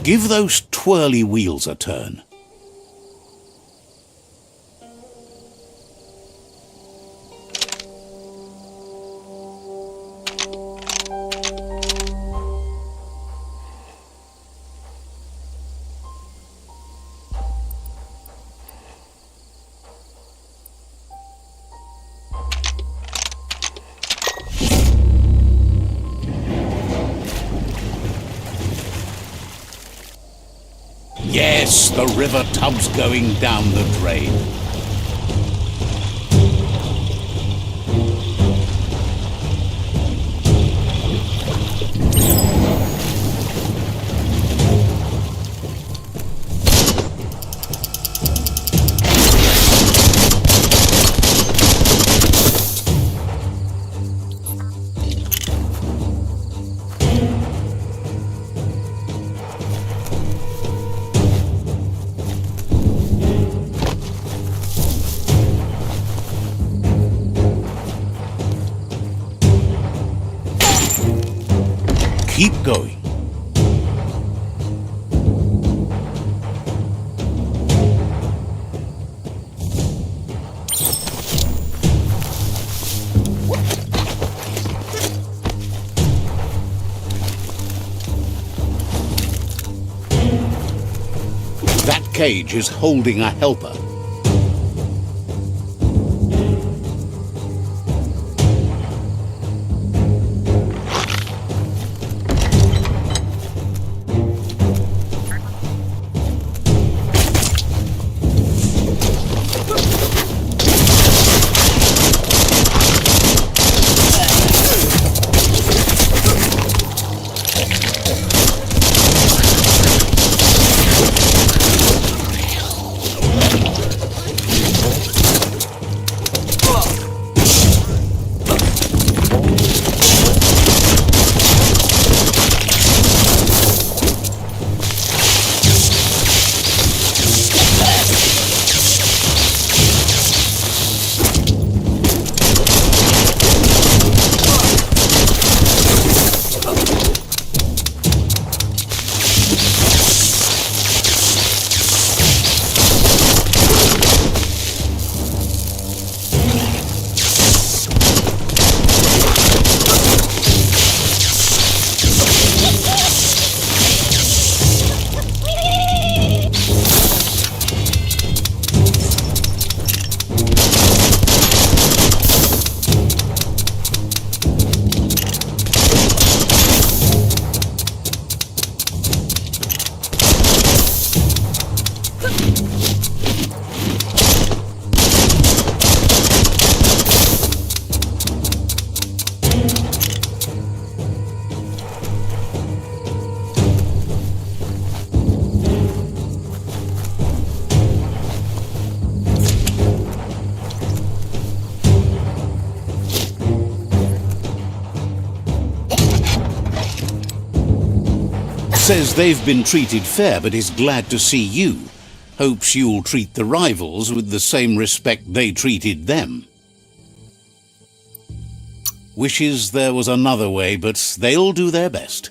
Give those twirly wheels a turn. Yes, the river tub's going down the drain. Keep going. That cage is holding a helper. Says they've been treated fair, but is glad to see you. Hopes you'll treat the rivals with the same respect they treated them. Wishes there was another way, but they'll do their best.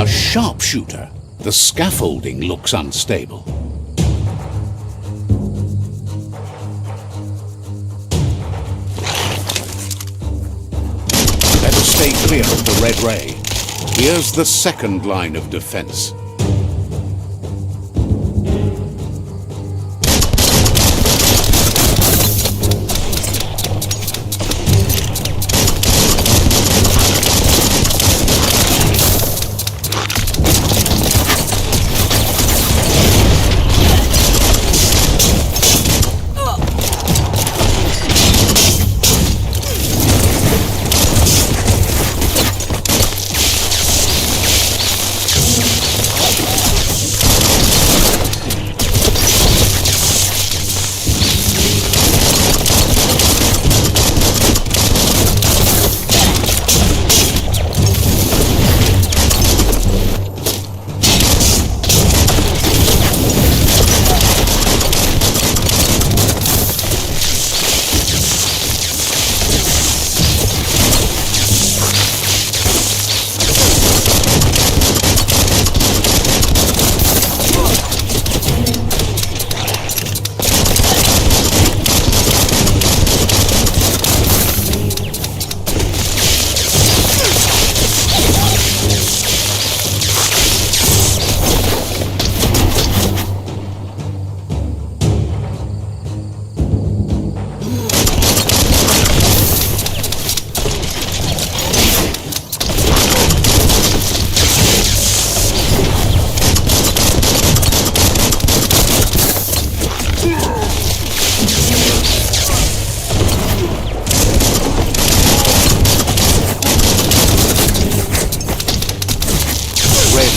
A sharpshooter. The scaffolding looks unstable. Better stay clear of the red ray. Here's the second line of defense.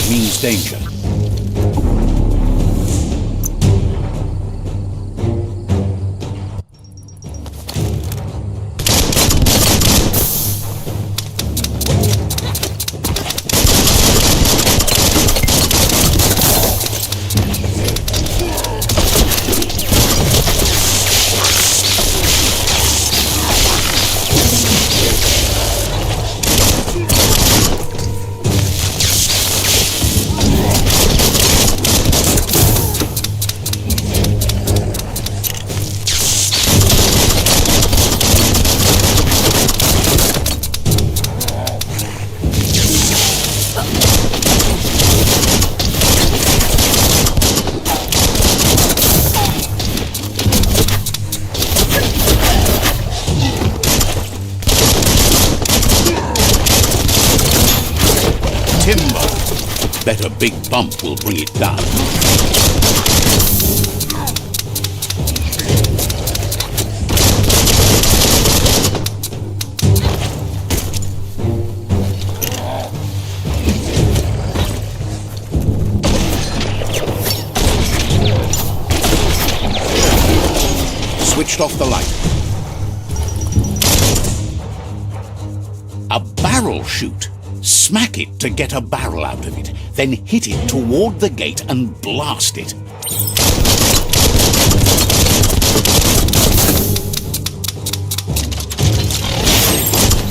Means danger. Bet a big bump will bring it down. Switched off the light. A barrel chute. Smack it to get a barrel out of it, then hit it toward the gate and blast it.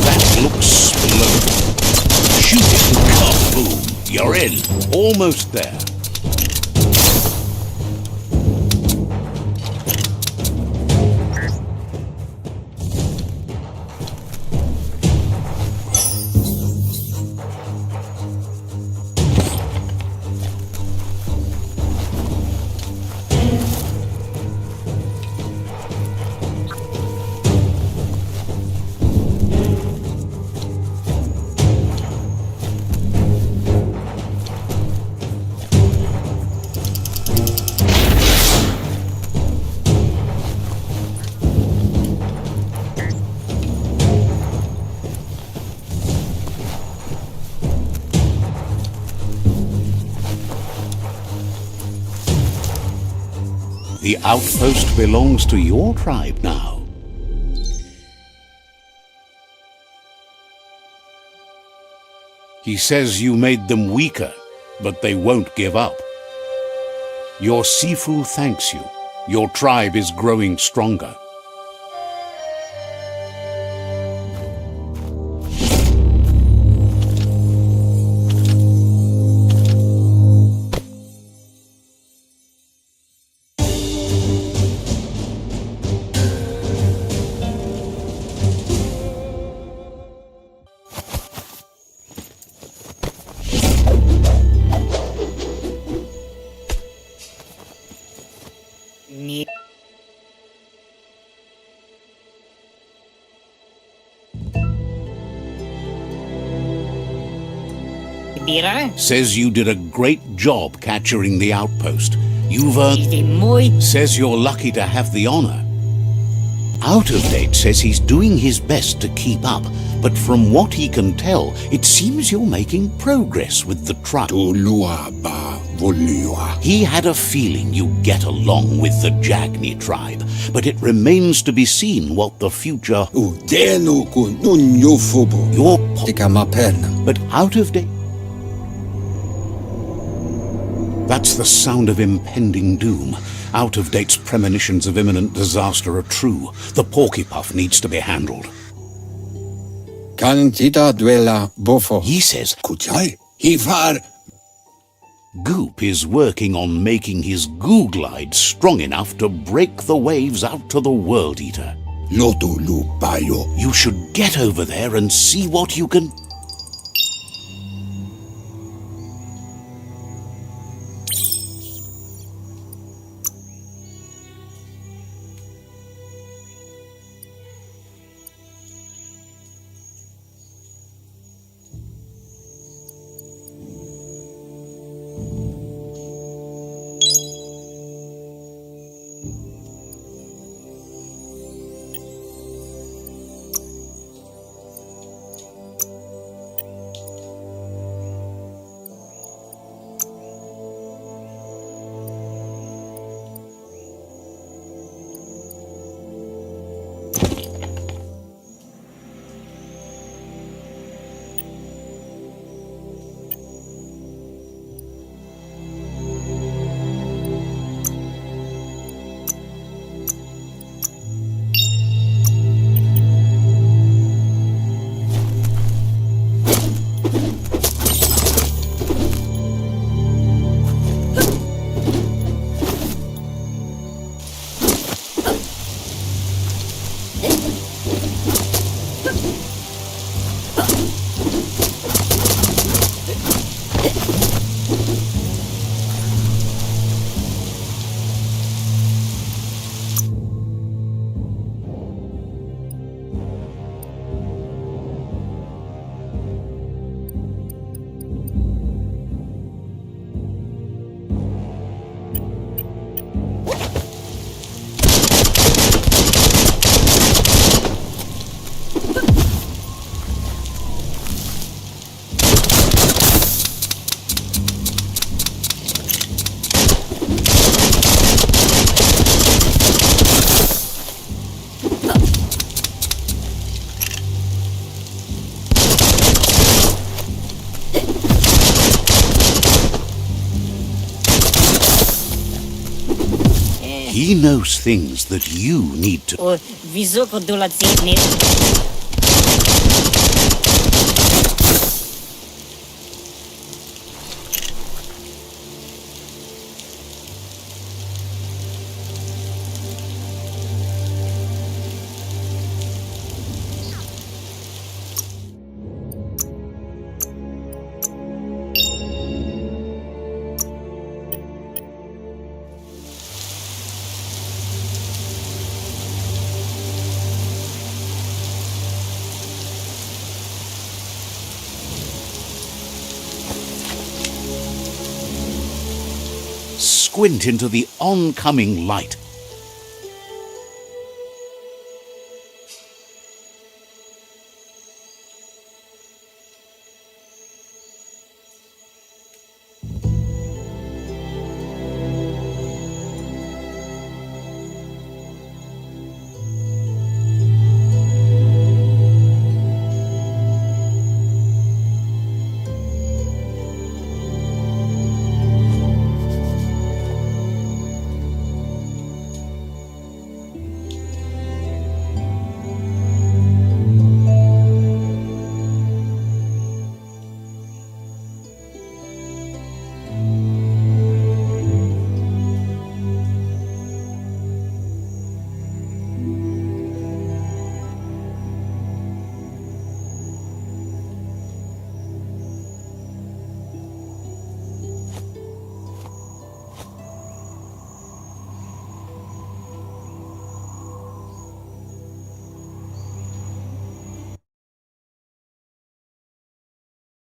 That looks splendid. Shoot it, kaboom! You're in. Almost there. The outpost belongs to your tribe now. He says you made them weaker, but they won't give up. Your Sifu thanks you. Your tribe is growing stronger. Bira? Says you did a great job capturing the outpost. You've Is the muy... says you're lucky to have the honor. Out of Date says he's doing his best to keep up, but from what he can tell, it seems you're making progress with the tribe. Tulua ba volua. He had a feeling you'd get along with the Jagni tribe, but it remains to be seen what the future... Udenu ku nunyo fubu. Your Tika maperna. But Out of Date... That's the sound of impending doom. Out of Date's premonitions of imminent disaster are true. The Porkypuff needs to be handled. Kan tita duela bofo. He says Kuchai. Hifar. Goop is working on making his goo glide strong enough to break the waves out to the World Eater. Lotu lu bayo. You should get over there and see what you can... He knows things that you need to... O vizuko dula zidni. Squint into the oncoming light.